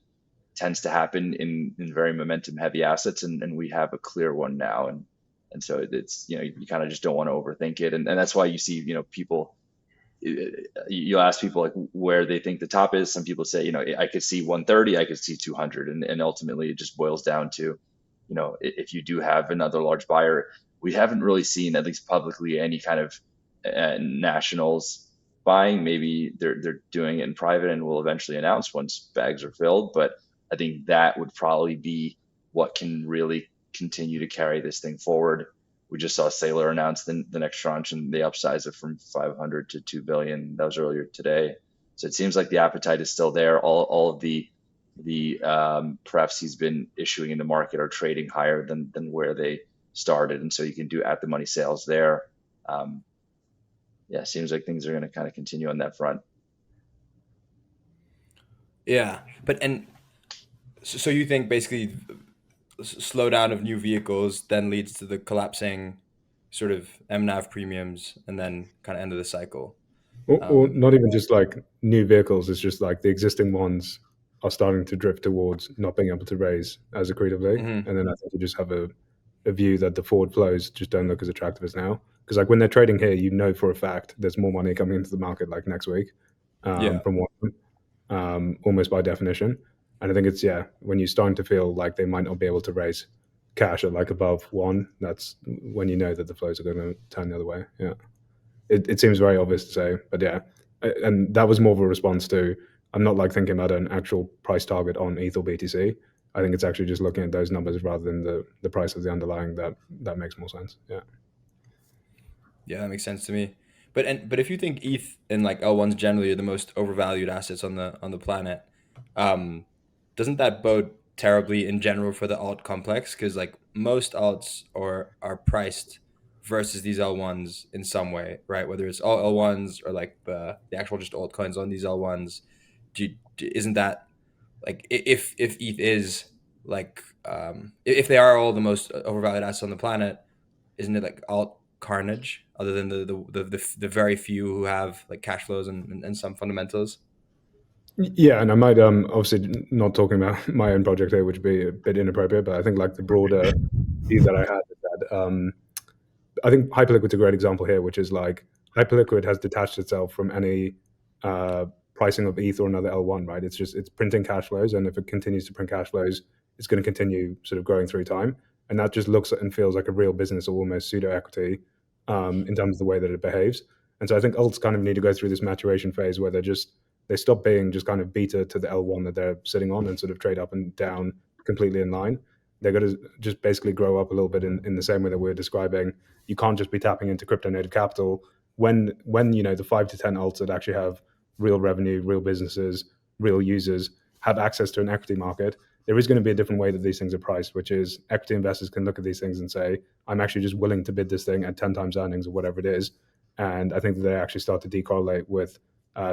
tends to happen in very momentum heavy assets. And we have a clear one now. And so it's, you kind of just don't want to overthink it. And that's why you see, people, you'll ask people like where they think the top is. Some people say, I could see 130, I could see 200. And ultimately it just boils down to, if you do have another large buyer. We haven't really seen, at least publicly, any kind of nationals buying. Maybe they're doing it in private and will eventually announce once bags are filled. But I think that would probably be what can really continue to carry this thing forward. We just saw Saylor announce the next tranche, and they upsized it from 500 to 2 billion. That was earlier today. So it seems like the appetite is still there. All of the prefs he's been issuing in the market are trading higher than where they started, and so you can do at the money sales there. Yeah, seems like things are going to kind of continue on that front. Yeah, but so you think basically slowdown of new vehicles then leads to the collapsing sort of MNAV premiums, and then kind of end of the cycle. Or not even just like new vehicles, it's just like the existing ones are starting to drift towards not being able to raise as accretively. Mhm. And then I think you just have a view that the forward flows just don't look as attractive as now. Because like when they're trading here, you know for a fact there's more money coming into the market like next week Yeah. from one of them, almost by definition. And I think it's when you're starting to feel like they might not be able to raise cash at like above one, that's when you know that the flows are going to turn the other way. Yeah, it seems very obvious to say, but yeah, and that was more of a response to I'm not like thinking about an actual price target on ETH or BTC. I think it's actually just looking at those numbers rather than the price of the underlying that makes more sense. Yeah. Yeah, that makes sense to me. But if you think ETH and like L1s generally are the most overvalued assets on the planet, um, doesn't that bode terribly in general for the alt complex? Because like most alts are priced versus these L1s in some way, right? Whether it's all L1s or like the actual just altcoins on these L1s, isn't that like if ETH is like if they are all the most overvalued assets on the planet, isn't it like alt carnage other than the very few who have like cash flows and some fundamentals? Yeah, and I might obviously not talking about my own project here, which would be a bit inappropriate, but I think like the broader view that I had is that I think Hyperliquid's a great example here, which is like Hyperliquid has detached itself from any uh, pricing of ETH or another L1, right? It's printing cash flows, and if it continues to print cash flows, it's going to continue sort of growing through time, and that just looks and feels like a real business or almost pseudo equity in terms of the way that it behaves. And so I think alts kind of need to go through this maturation phase where they stop being just kind of beta to the L1 that they're sitting on and sort of trade up and down completely in line. They're going to just basically grow up a little bit in the same way that we're describing. You can't just be tapping into crypto native capital when you know the 5 to 10 alts that actually have real revenue, real businesses, real users have access to an equity market. There is going to be a different way that these things are priced, which is equity investors can look at these things and say, I'm actually just willing to bid this thing at 10 times earnings or whatever it is. And I think that they actually start to decorrelate with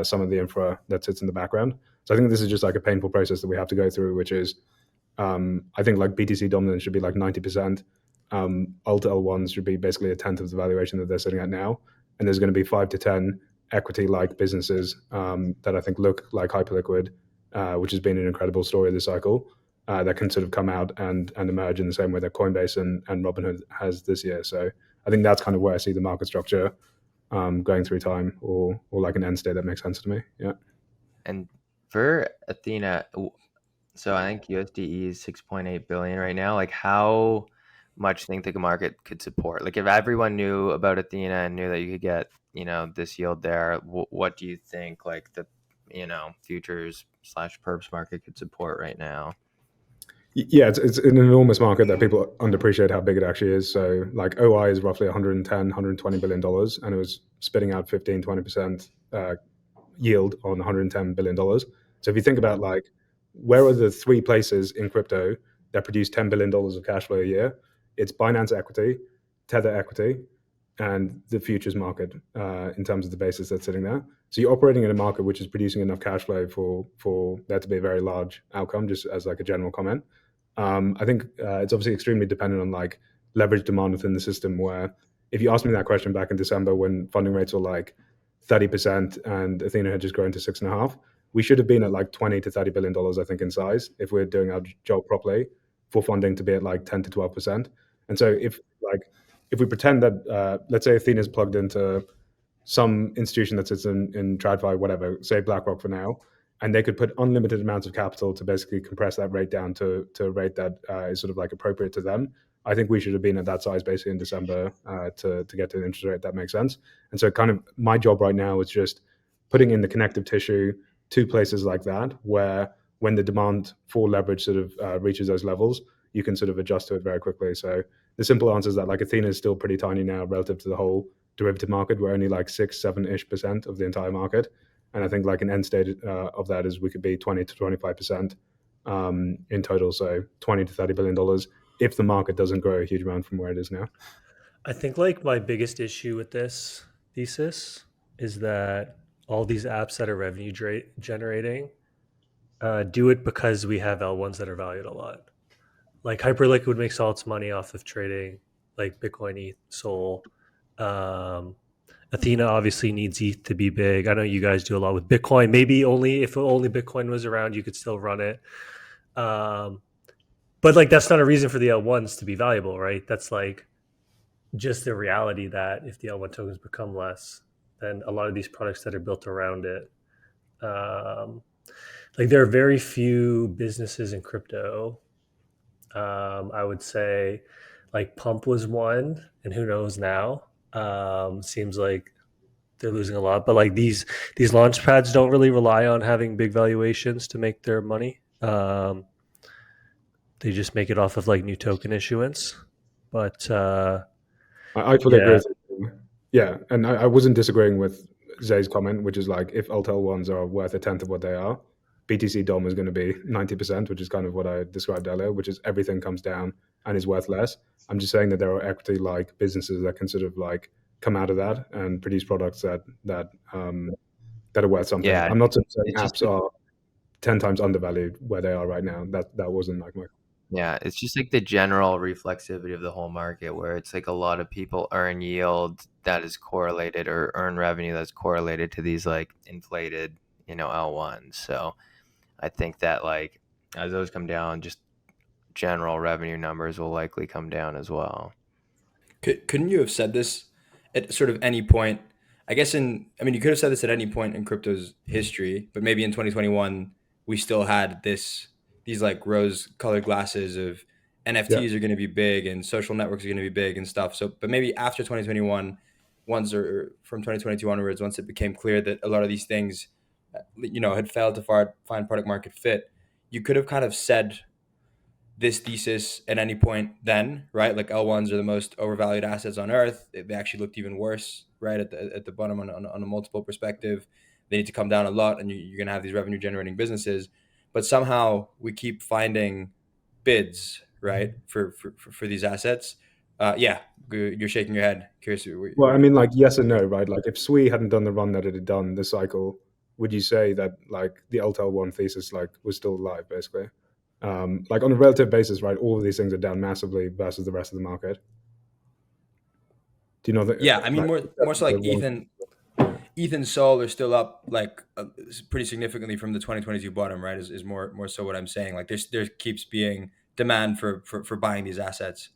some of the infra that sits in the background. So I think this is just like a painful process that we have to go through, which is I think like BTC dominance should be like 90%. Alt L1s should be basically a tenth of the valuation that they're sitting at now. And there's going to be 5 to 10 equity-like businesses that I think look like Hyperliquid, which has been an incredible story this cycle, that can sort of come out and emerge in the same way that Coinbase and Robinhood has this year. So I think that's kind of where I see the market structure going through time, or like an end state that makes sense to me. Yeah. And for Athena, so I think USDE is 6.8 billion right now. Like, how much think the market could support? Like, if everyone knew about Athena and knew that you could get, this yield there, what do you think like the, futures / perps market could support right now? Yeah, it's an enormous market that people underappreciate how big it actually is. So like OI is roughly 110, 120 billion dollars, and it was spitting out 15-20% yield on 110 billion dollars. So if you think about like where are the three places in crypto that produce $10 billion of cash flow a year, it's Binance equity, Tether equity, and the futures market in terms of the basis that's sitting there. So you're operating in a market which is producing enough cash flow for that to be a very large outcome, just as like a general comment. I think it's obviously extremely dependent on like leverage demand within the system. Where if you asked me that question back in December when funding rates were like 30% and Athena had just grown to 6.5, we should have been at like 20 to 30 billion dollars, I think, in size if we're doing our job properly for funding to be at like 10 to 12%. And so if we pretend that let's say Athena is plugged into some institution that sits in TradFi, whatever, say BlackRock for now, and they could put unlimited amounts of capital to basically compress that rate down to a rate that is sort of like appropriate to them. I think we should have been at that size basically in December to get to an interest rate that makes sense. And so kind of my job right now is just putting in the connective tissue to places like that where when the demand for leverage sort of reaches those levels, you can sort of adjust to it very quickly. So the simple answer is that like Athena is still pretty tiny now relative to the whole derivative market. We're only like 6-7% of the entire market. And I think like an end state of that is we could be 20 to 25% in total. So 20 to $30 billion if the market doesn't grow a huge amount from where it is now. I think like my biggest issue with this thesis is that all these apps that are revenue generating do it because we have L1s that are valued a lot. Like Hyperliquid makes all its money off of trading like Bitcoin, ETH, SOL. Athena obviously needs ETH to be big. I know you guys do a lot with Bitcoin. Maybe if only Bitcoin was around, you could still run it. But like that's not a reason for the L1s to be valuable, right? That's like just the reality that if the L1 tokens become less, then a lot of these products that are built around it, like there are very few businesses in crypto. I would say like Pump was one, and who knows now. Seems like they're losing a lot, but like these launch pads don't really rely on having big valuations to make their money. They just make it off of like new token issuance. But I fully agree with you. Yeah, and I wasn't disagreeing with Zay's comment, which is like if alt L1s are worth a tenth of what they are, BTC DOM is going to be 90%, which is kind of what I described earlier, which is everything comes down and is worth less. I'm just saying that there are equity like businesses that can sort of like come out of that and produce products that are worth something. Yeah, I'm not saying it's just apps are 10 times undervalued where they are right now. That wasn't like my. Yeah, it's just like the general reflexivity of the whole market where it's like a lot of people earn yield that is correlated or earn revenue that's correlated to these like inflated, L1s. So I think that like as those come down, just general revenue numbers will likely come down as well. Couldn't you have said this at sort of any point? I guess you could have said this at any point in crypto's history, but maybe in 2021 we still had these like rose-colored glasses of NFTs are going to be big and social networks are going to be big and stuff. So, but maybe after 2021, or from 2022 onwards, once it became clear that a lot of these things, had failed to find product market fit, you could have kind of said this thesis at any point then, right? Like L1s are the most overvalued assets on earth. They actually looked even worse, right? At the bottom on a multiple perspective. They need to come down a lot and you're going to have these revenue generating businesses. But somehow we keep finding bids, right? For these assets. Yeah, you're shaking your head. Curious. Well, I mean, like yes and no, right? Like if Sui hadn't done the run that it had done this cycle, would you say that like the LTL1 thesis like was still alive, basically? Like on a relative basis, right? All of these things are down massively versus the rest of the market. Do you know that? Yeah, I mean like, more so like yeah. ETH and SOL are still up like pretty significantly from the 2022 bottom, right? Is more so what I'm saying. Like there keeps being demand for buying these assets.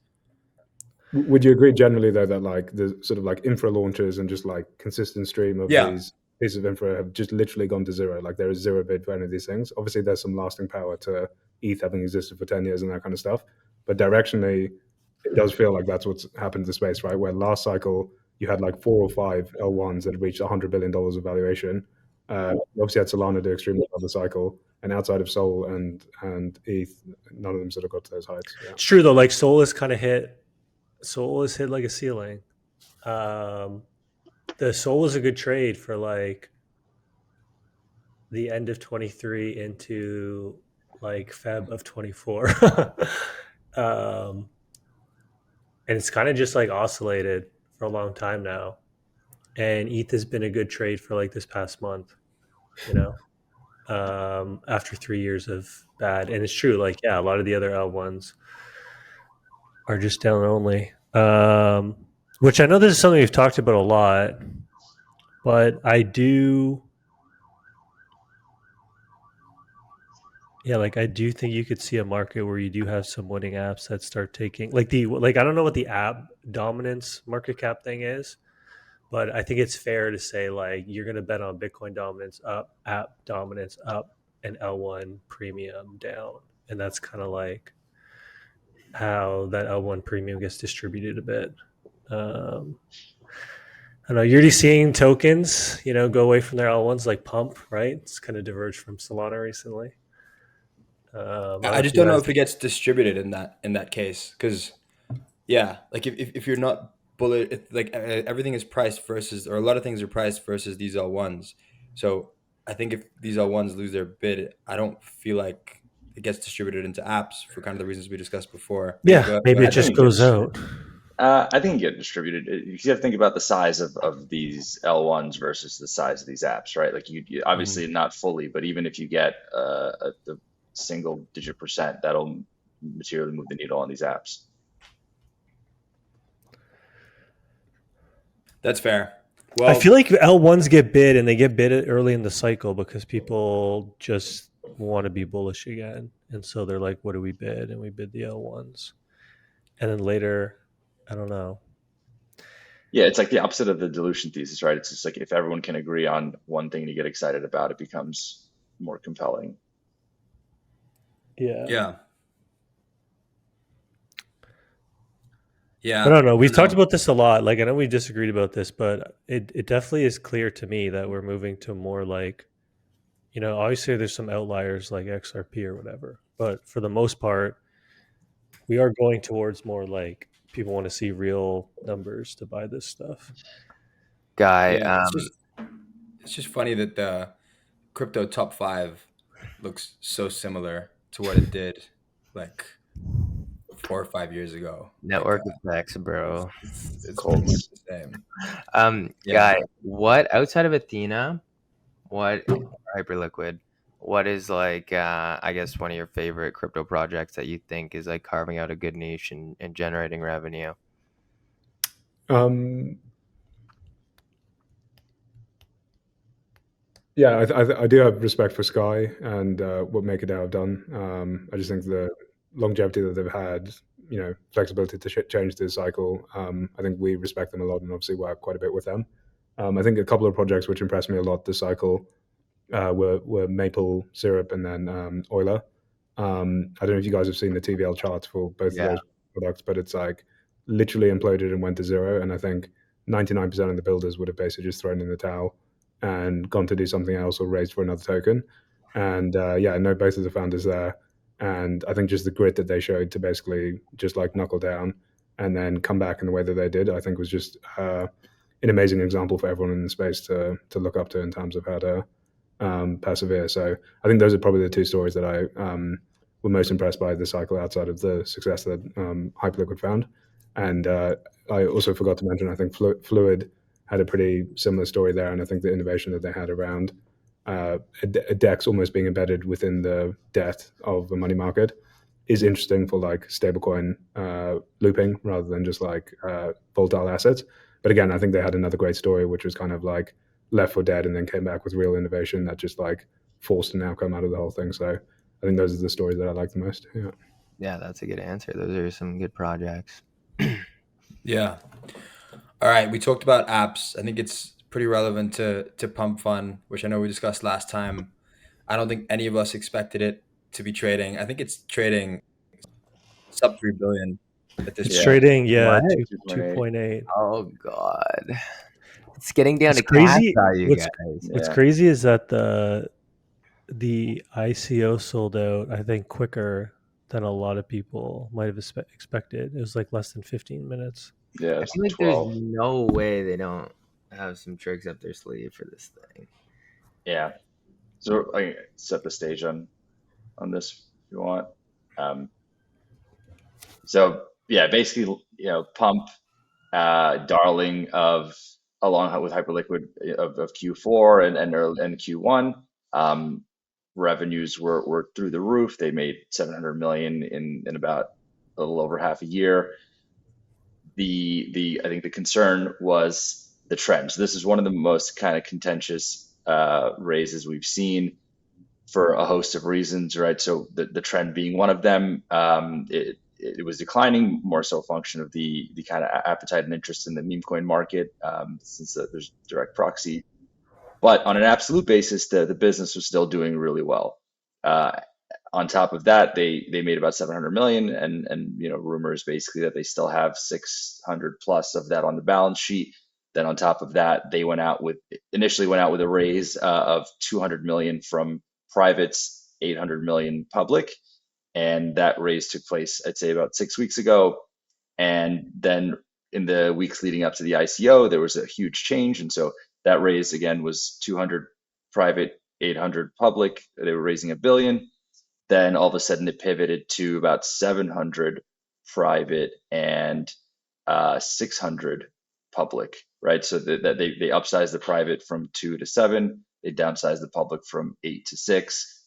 Would you agree generally though that like the sort of like infra launches and just like consistent stream of Yeah. these pieces of infra have just literally gone to zero? Like there is zero bid for any of these things. Obviously, there's some lasting power to ETH having existed for 10 years and that kind of stuff, but directionally, it does feel like that's what's happened to the space, right? Where last cycle you had like 4 or 5 L1s that reached $100 billion of valuation. Obviously, had Solana do extremely well the cycle, and outside of Sol and ETH, none of them sort of got to those heights. Yeah. it's true though. Like Sol has hit like a ceiling. The SOL was a good trade for like the end of 23 into like Feb of 24. And it's kind of just like oscillated for a long time now. And ETH has been a good trade for like this past month, after 3 years of bad. And it's true, like, yeah, a lot of the other L1s are just down only. Which I know this is something we've talked about a lot, but I do think you could see a market where you do have some winning apps that start taking I don't know what the app dominance market cap thing is, but I think it's fair to say like you're going to bet on Bitcoin dominance up, app dominance up, and L1 premium down, and that's kind of like how that L1 premium gets distributed a bit. I don't know. You're already seeing tokens, go away from their L1s like Pump, right? It's kind of diverged from Solana recently. I just don't know if it gets distributed in that case, because yeah, like if you're not bullet, like everything is priced versus, or a lot of things are priced versus these L1s. So I think if these L1s lose their bid, I don't feel like it gets distributed into apps for kind of the reasons we discussed before. Maybe it just goes out. I think it get distributed. You have to think about the size of these L1s versus the size of these apps, right? Like you obviously not fully, but even if you get the single digit percent, that'll materially move the needle on these apps. That's fair. Well, I feel like L1s get bid and they get bid early in the cycle because people just want to be bullish again. And so they're like, what do we bid? And we bid the L1s. And then later, I don't know. Yeah, it's like the opposite of the dilution thesis, right? It's just like if everyone can agree on one thing to get excited about, it becomes more compelling. yeah. I don't know. We've talked about this a lot. Like, I know we disagreed about this, but it definitely is clear to me that we're moving to more like, obviously there's some outliers like XRP or whatever, but for the most part, we are going towards more like people want to see real numbers to buy this stuff. Guy, Yeah, it's just funny that the crypto top 5 looks so similar to what it did like 4 or 5 years ago. network effects, bro. It's pretty much the same. Guy, what outside of Athena, what Hyperliquid, what is like I guess one of your favorite crypto projects that you think is like carving out a good niche and generating revenue? Yeah, I do have respect for Sky and what MakerDAO have done. I just think the longevity that they've had, flexibility to change the cycle. I think we respect them a lot and obviously work quite a bit with them. I think a couple of projects which impressed me a lot this cycle were Maple Syrup and then Euler. I don't know if you guys have seen the TVL charts for both of those products, but it's like literally imploded and went to zero. And I think 99% of the builders would have basically just thrown in the towel and gone to do something else or raised for another token. And I know both of the founders there. And I think just the grit that they showed to basically just like knuckle down and then come back in the way that they did, I think was just an amazing example for everyone in the space to look up to in terms of how to persevere. So I think those are probably the two stories that I were most impressed by this cycle outside of the success that Hyperliquid found. And I also forgot to mention, I think Fluid had a pretty similar story there. And I think the innovation that they had around a DEX almost being embedded within the debt of the money market is interesting for like stablecoin looping rather than just like volatile assets. But again, I think they had another great story, which was kind of like left for dead and then came back with real innovation that just like forced an outcome out of the whole thing. So I think those are the stories that I like the most. Yeah, that's a good answer. Those are some good projects. Yeah. All right. We talked about apps. I think it's pretty relevant to Pump.Fun, which I know we discussed last time. I don't think any of us expected it to be trading. I think it's trading sub 3 billion at this It's point. trading, What? 2.8. Oh God, it's getting down It's to crazy. cash value, guys. What's crazy is that the ICO sold out, I think, quicker than a lot of people might have expected. It was like less than 15 minutes. Yeah, I feel like 12. there's no way they don't have some tricks up their sleeve for this thing. Yeah. So I can set the stage on this if you want. So yeah, basically, Pump, darling of along with Hyperliquid of Q4 and Q1. Revenues were through the roof. They made 700 million in about a little over half a year. I think the concern was the trend. So this is one of the most kind of contentious raises we've seen for a host of reasons, right? So the trend being one of them. It was declining, more so a function of the kind of appetite and interest in the meme coin market, since there's direct proxy. But on an absolute basis, the business was still doing really well. On top of that, they made about 700 million, and rumors basically that they still have 600 plus of that on the balance sheet. Then on top of that, they initially went out with a raise of 200 million from privates, 800 million public. And that raise took place, I'd say, about 6 weeks ago. And then in the weeks leading up to the ICO, there was a huge change. And so that raise again was 200 private, 800 public. They were raising $1 billion. Then all of a sudden it pivoted to about 700 private and 600 public, right? So that they upsized the private from 2 to 7. They downsized the public from 8 to 6.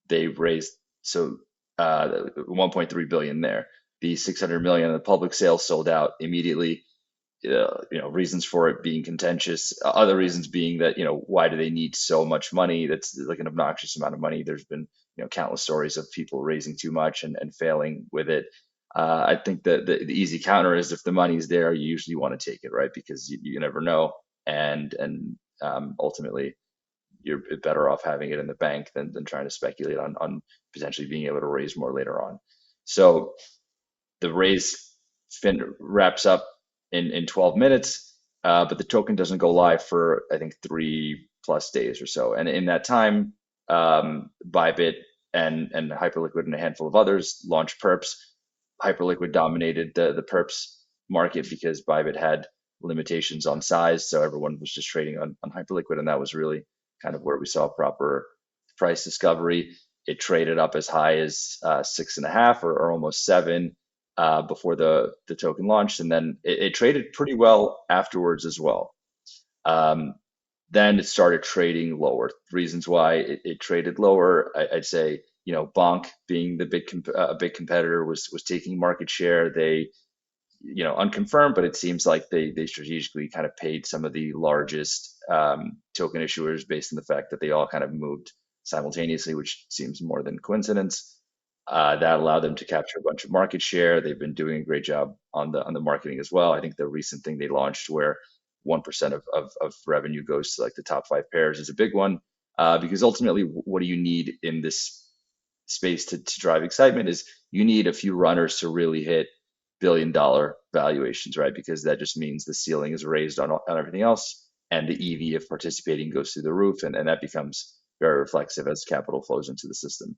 They raised 1.3 billion there. The 600 million of the public sales sold out immediately. reasons for it being contentious. Other reasons being that, why do they need so much money? That's like an obnoxious amount of money. There's been, countless stories of people raising too much and failing with it. I think that the easy counter is if the money's there, you usually want to take it, right? Because you never know. And ultimately, you're better off having it in the bank than trying to speculate on potentially being able to raise more later on. So the raise wraps up in 12 minutes, but the token doesn't go live for, I think, 3+ days or so. And in that time, Bybit and Hyperliquid and a handful of others launched perps. Hyperliquid dominated the perps market because Bybit had limitations on size, so everyone was just trading on Hyperliquid, and that was really kind of where we saw proper price discovery. It traded up as high as 6.5 or almost 7 before the token launched, and then it traded pretty well afterwards as well. Then it started trading lower. Reasons why it traded lower, I'd say, Bonk being the big competitor was taking market share. They, unconfirmed, but it seems like they strategically kind of paid some of the largest token issuers based on the fact that they all kind of moved simultaneously, which seems more than coincidence. That allowed them to capture a bunch of market share. They've been doing a great job on the marketing as well. I think the recent thing they launched where 1% of revenue goes to like the top 5 pairs is a big one, because ultimately what do you need in this space to drive excitement is you need a few runners to really hit billion-dollar valuations, right? Because that just means the ceiling is raised on everything else, and the EV of participating goes through the roof, and that becomes very reflexive as capital flows into the system.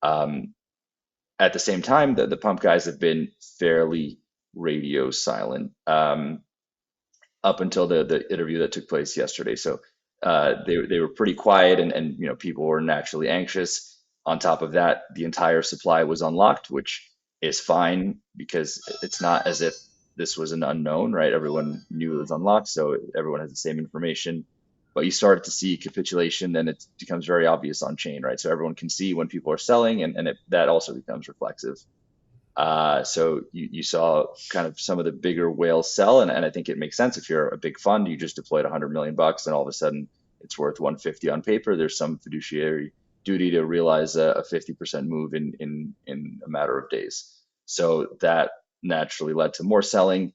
At the same time, the pump guys have been fairly radio silent up until the interview that took place yesterday. So they were pretty quiet, and people were naturally anxious. On top of that, the entire supply was unlocked, which is fine because it's not as if this was an unknown, right? Everyone knew it was unlocked, so everyone has the same information. But you start to see capitulation, and it becomes very obvious on chain, right? So everyone can see when people are selling, and that also becomes reflexive. So you saw kind of some of the bigger whales sell, and I think it makes sense. If you're a big fund, you just deployed $100 million, and all of a sudden it's worth 150 on paper. There's some fiduciary duty to realize a 50% move in a matter of days. So that naturally led to more selling,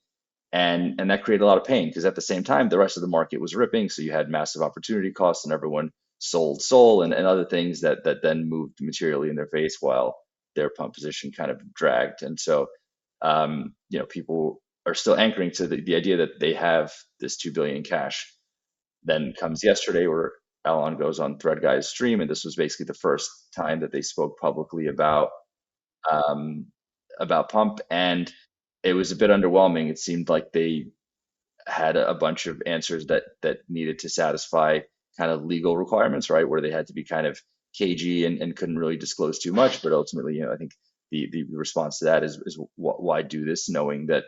and that created a lot of pain because at the same time the rest of the market was ripping. So you had massive opportunity costs, and everyone sold SOL and other things that then moved materially in their face while their pump position kind of dragged. And so people are still anchoring to the idea that they have this 2 billion in cash. Then comes yesterday where Alon goes on Thread Guy's stream, and this was basically the first time that they spoke publicly about Pump, and it was a bit underwhelming. It seemed like they had a bunch of answers that needed to satisfy kind of legal requirements, right? Where they had to be kind of cagey and couldn't really disclose too much. But ultimately, I think the response to that is why do this, knowing that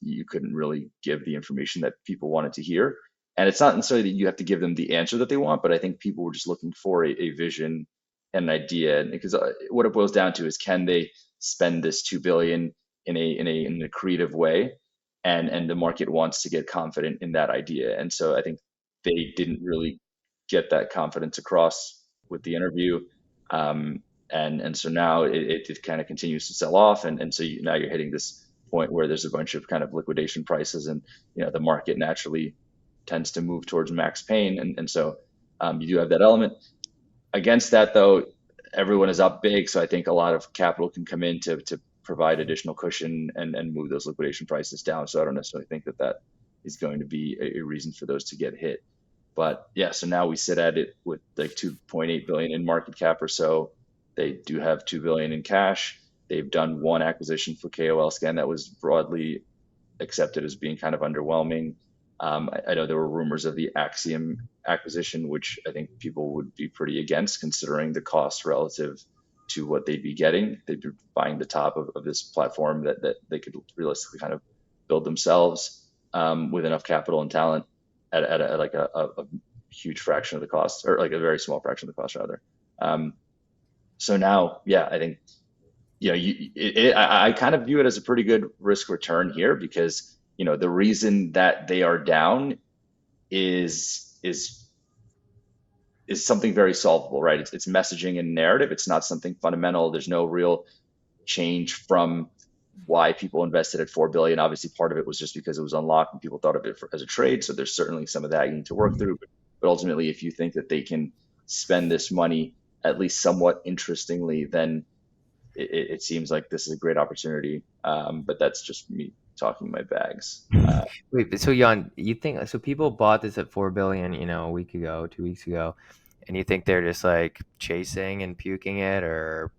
you couldn't really give the information that people wanted to hear. And it's not necessarily that you have to give them the answer that they want, but I think people were just looking for a vision and an idea. And because what it boils down to is, can they spend this 2 billion in a creative way? And the market wants to get confident in that idea. And so I think they didn't really get that confidence across with the interview. And so now it kind of continues to sell off. And so now you're hitting this point where there's a bunch of kind of liquidation prices, and the market naturally tends to move towards max pain. And so you do have that element. Against that, though, everyone is up big. So I think a lot of capital can come in to provide additional cushion and move those liquidation prices down. So I don't necessarily think that is going to be a reason for those to get hit. But yeah, so now we sit at it with like 2.8 billion in market cap or so. They do have 2 billion in cash. They've done one acquisition for KOL Scan that was broadly accepted as being kind of underwhelming. I know there were rumors of the Axiom acquisition, which I think people would be pretty against, considering the cost relative to what they'd be getting. They'd be buying the top of this platform that they could realistically kind of build themselves with enough capital and talent at a huge fraction of the cost, or like a very small fraction of the cost rather. So now, yeah, I think I kind of view it as a pretty good risk return here, because the reason that they are down is something very solvable, right? It's messaging and narrative. It's not something fundamental. There's no real change from why people invested at 4 billion. Obviously, part of it was just because it was unlocked and people thought of it as a trade. So there's certainly some of that you need to work through. But ultimately, if you think that they can spend this money at least somewhat interestingly, then it seems like this is a great opportunity. But that's just me talking my bags. Wait, so Jan, you think so? People bought this at 4 billion, a week ago, 2 weeks ago, and you think they're just like chasing and puking it, or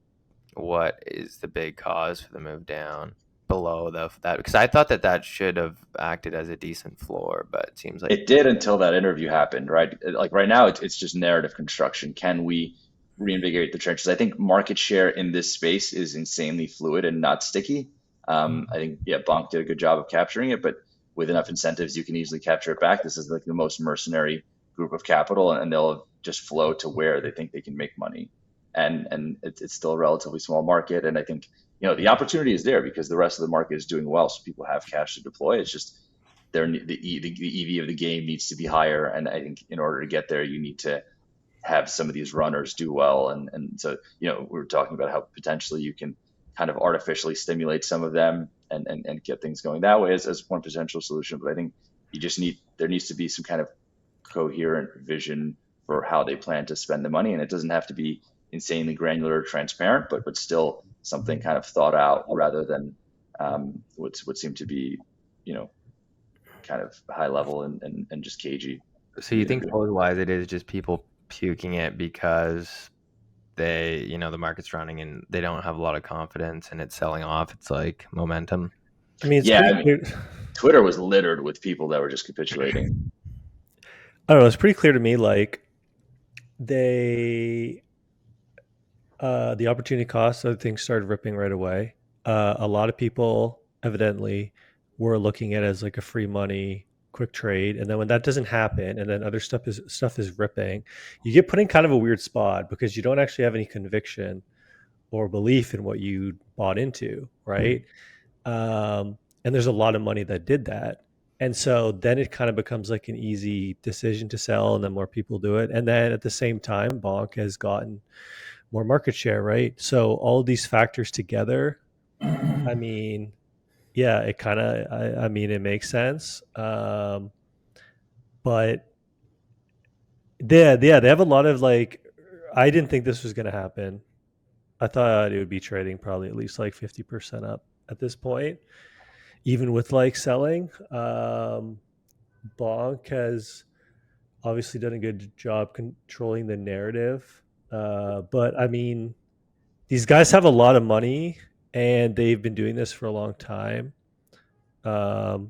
what is the big cause for the move down below that? Because I thought that should have acted as a decent floor, but it seems like it did until that interview happened, right? Like right now, it's just narrative construction. Can we reinvigorate the trenches? I think market share in this space is insanely fluid and not sticky. I think, Bonk did a good job of capturing it, but with enough incentives, you can easily capture it back. This is like the most mercenary group of capital, and they'll just flow to where they think they can make money. And it's still a relatively small market. And I think, the opportunity is there because the rest of the market is doing well. So people have cash to deploy. It's just the EV of the game needs to be higher. And I think in order to get there, you need to have some of these runners do well. And so, we were talking about how potentially you can kind of artificially stimulate some of them and get things going that way as one potential solution. But I think there needs to be some kind of coherent vision for how they plan to spend the money. And it doesn't have to be insanely granular or transparent, but still something kind of thought out rather than what seemed to be, kind of high level and just cagey. So you think pose-wise it is just people puking it because they, the market's running and they don't have a lot of confidence and it's selling off. It's like momentum. I mean, Twitter was littered with people that were just capitulating. I don't know. It's pretty clear to me, like the opportunity cost of things started ripping right away. A lot of people evidently were looking at it as like a free money quick trade, and then when that doesn't happen and then other stuff is ripping, you get put in kind of a weird spot because you don't actually have any conviction or belief in what you bought into, right? And there's a lot of money that did that, and so then it kind of becomes like an easy decision to sell, and then more people do it, and then at the same time Bonk has gotten more market share, right? So all of these factors together, I mean, yeah, it kind of, I mean, it makes sense. But they have a lot of like, I didn't think this was going to happen. I thought it would be trading probably at least like 50% up at this point, even with like selling. Bonk has obviously done a good job controlling the narrative. But I mean, these guys have a lot of money and they've been doing this for a long time. I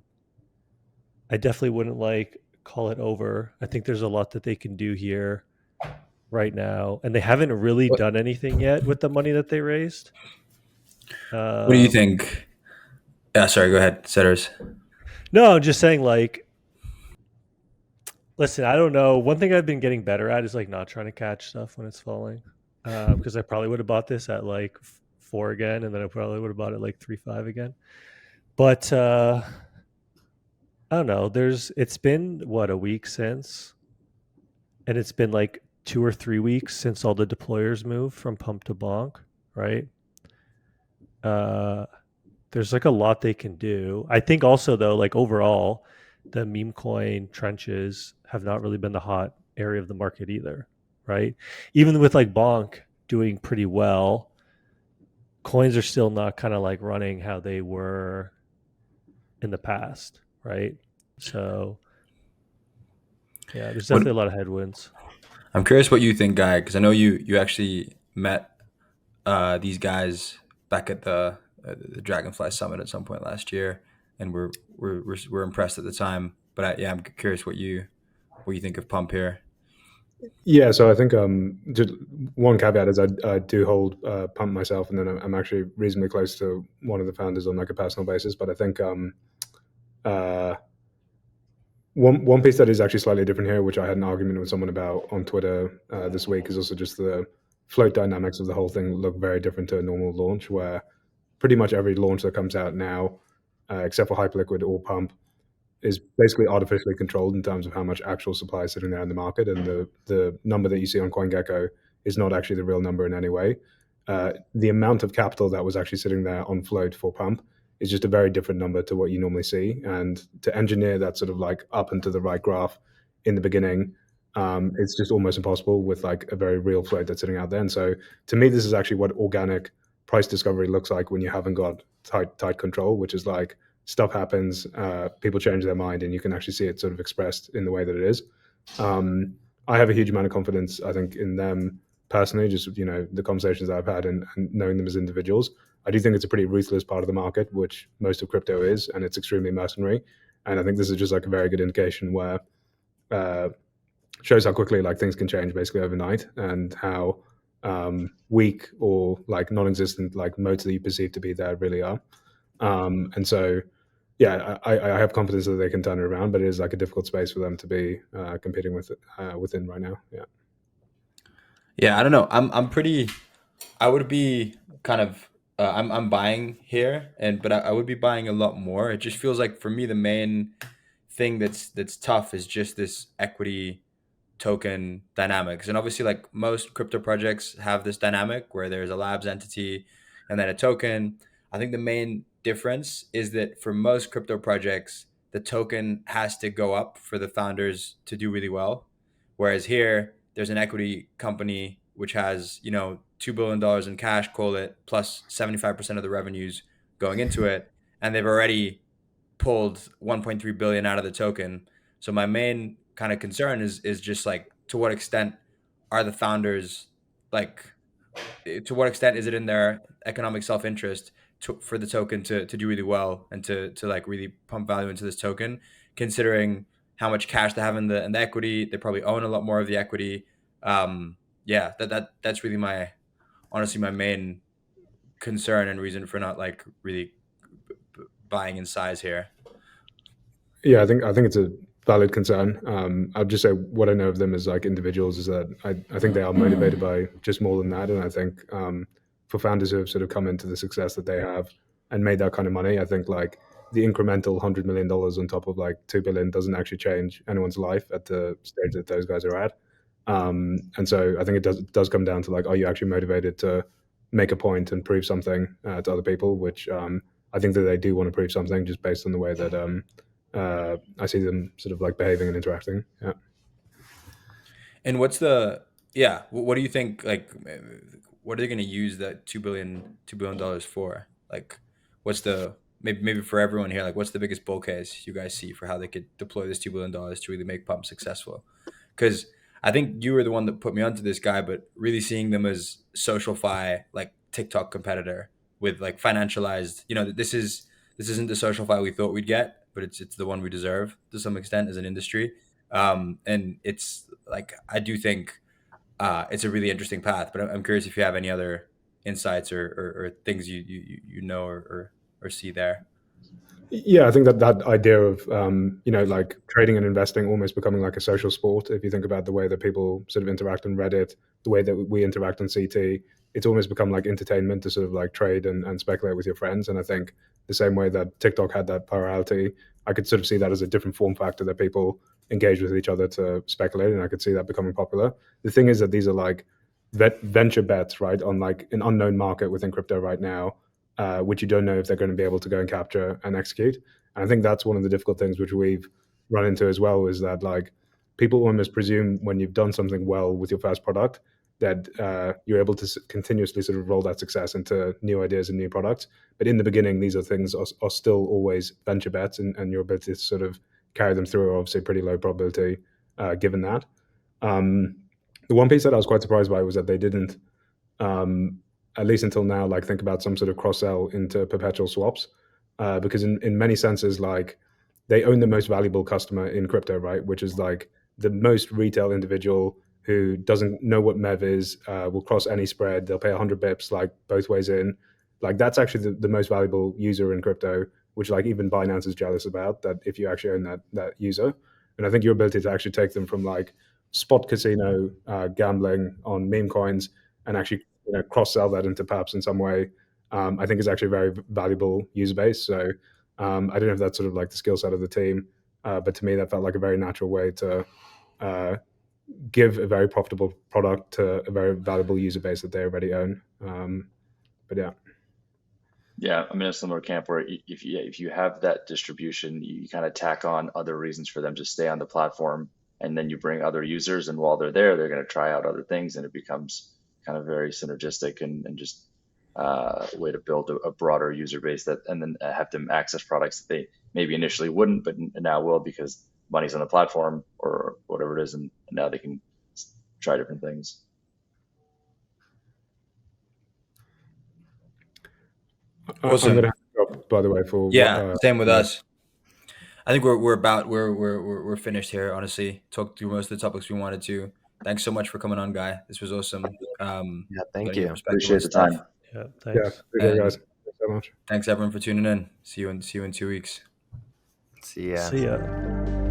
definitely wouldn't like call it over. I think there's a lot that they can do here right now, and they haven't really done anything yet with the money that they raised. What do you think? Sorry, go ahead, Setters. No, I'm just saying, like, listen, I don't know. One thing I've been getting better at is like not trying to catch stuff when it's falling, because I probably would have bought this at like 4 again, and then I probably would have bought it like 3.5 again. But I don't know. It's been what, a week since, and it's been like 2 or 3 weeks since all the deployers moved from Pump to Bonk, right? There's like a lot they can do. I think also though, like overall, the meme coin trenches have not really been the hot area of the market either, right? Even with like Bonk doing pretty well, coins are still not kind of like running how they were in the past, right? So yeah, there's definitely a lot of headwinds. I'm curious what you think, Guy, because I know you actually met these guys back at the Dragonfly Summit at some point last year, and we're impressed at the time. But I'm curious what you think of Pump here. Yeah, so I think just one caveat is I do hold Pump myself, and then I'm actually reasonably close to one of the founders on like a personal basis. But I think one piece that is actually slightly different here, which I had an argument with someone about on Twitter this week, is also just the float dynamics of the whole thing look very different to a normal launch, where pretty much every launch that comes out now except for Hyperliquid or Pump, is basically artificially controlled in terms of how much actual supply is sitting there in the market, and the number that you see on CoinGecko is not actually the real number in any way. The amount of capital that was actually sitting there on float for Pump is just a very different number to what you normally see, and to engineer that sort of like up and to the right graph in the beginning, it's just almost impossible with like a very real float that's sitting out there. And so to me, this is actually what organic price discovery looks like when you haven't got tight control, which is like stuff happens, people change their mind, and you can actually see it sort of expressed in the way that it is. I have a huge amount of confidence, I think, in them personally, just the conversations that I've had and knowing them as individuals. I do think it's a pretty ruthless part of the market, which most of crypto is, and it's extremely mercenary. And I think this is just like a very good indication where shows how quickly like things can change basically overnight, and how weak or like non-existent like modes that you perceive to be there really are. And so yeah, I have confidence that they can turn it around, but it is like a difficult space for them to be competing with within right now. Yeah, I don't know. I would be kind of I'm buying here, but I would be buying a lot more. It just feels like for me the main thing that's tough is just this equity token dynamics. And obviously, like most crypto projects have this dynamic where there's a labs entity and then a token. I think the main difference is that for most crypto projects, the token has to go up for the founders to do really well. Whereas here, there's an equity company which has, $2 billion in cash, call it, plus 75% of the revenues going into it. And they've already pulled 1.3 billion out of the token. So my main kind of concern is just like, to what extent are the founders like, to what extent is it in their economic self-interest for the token to do really well and to like really pump value into this token, considering how much cash they have in the equity. They probably own a lot more of the equity. That's really honestly my main concern and reason for not like really buying in size here. Yeah, I think it's a valid concern. I'll just say what I know of them as like individuals is that I think they are motivated by just more than that. And I think for founders who have sort of come into the success that they have and made that kind of money, I think like the incremental $100 million on top of like 2 billion doesn't actually change anyone's life at the stage that those guys are at. And so I think it does come down to like, are you actually motivated to make a point and prove something to other people, which I think that they do want to prove something just based on the way that I see them sort of like behaving and interacting. Yeah. And what do you think, like, what are they going to use that $2 billion for? Like, what's the, maybe for everyone here, like, what's the biggest bull case you guys see for how they could deploy this $2 billion to really make Pump successful? Because I think you were the one that put me onto this guy, but really seeing them as SocialFi, like TikTok competitor with like financialized, this isn't the SocialFi we thought we'd get, but it's the one we deserve to some extent as an industry. And it's like, I do think it's a really interesting path, but I'm curious if you have any other insights or things you know or see there. Yeah, I think that idea of like trading and investing almost becoming like a social sport. If you think about the way that people sort of interact on Reddit, the way that we interact on CT, it's almost become like entertainment to sort of like trade and speculate with your friends. And I think the same way that TikTok had that virality, I could sort of see that as a different form factor that people engage with each other to speculate, and I could see that becoming popular. The thing is that these are like venture bets, right, on like an unknown market within crypto right now, which you don't know if they're going to be able to go and capture and execute. And I think that's one of the difficult things which we've run into as well, is that like people almost presume when you've done something well with your first product that you're able to continuously sort of roll that success into new ideas and new products. But in the beginning, these are things are still always venture bets, and your ability to sort of carry them through are obviously pretty low probability given that. The one piece that I was quite surprised by was that they didn't, at least until now, like think about some sort of cross-sell into perpetual swaps, because in many senses, like they own the most valuable customer in crypto, right? Which is like the most retail individual who doesn't know what MEV is, will cross any spread. They'll pay 100 bips, like both ways in. Like that's actually the most valuable user in crypto, which like even Binance is jealous about, that if you actually own that user. And I think your ability to actually take them from like spot casino gambling on meme coins and actually cross sell that into perhaps in some way, I think is actually a very valuable user base. So I don't know if that's sort of like the skill set of the team, but to me that felt like a very natural way to give a very profitable product to a very valuable user base that they already own. But yeah. Yeah, I'm in a similar camp where if you have that distribution, you kind of tack on other reasons for them to stay on the platform, and then you bring other users, and while they're there, they're going to try out other things, and it becomes kind of very synergistic and just a way to build a broader user base that, and then have them access products that they maybe initially wouldn't, but now will because money's on the platform or whatever it is, and now they can try different things. Awesome. I'm going to have to go, by the way, for same with us. I think we're finished here. Honestly, talked through most of the topics we wanted to. Thanks so much for coming on, Guy. This was awesome. Yeah, thank getting your you. perspective Appreciate on the stuff. time. Yeah, Yeah, thanks. appreciate it, guys. Thanks so much. Thanks everyone for tuning in. See you in 2 weeks. See ya. See ya.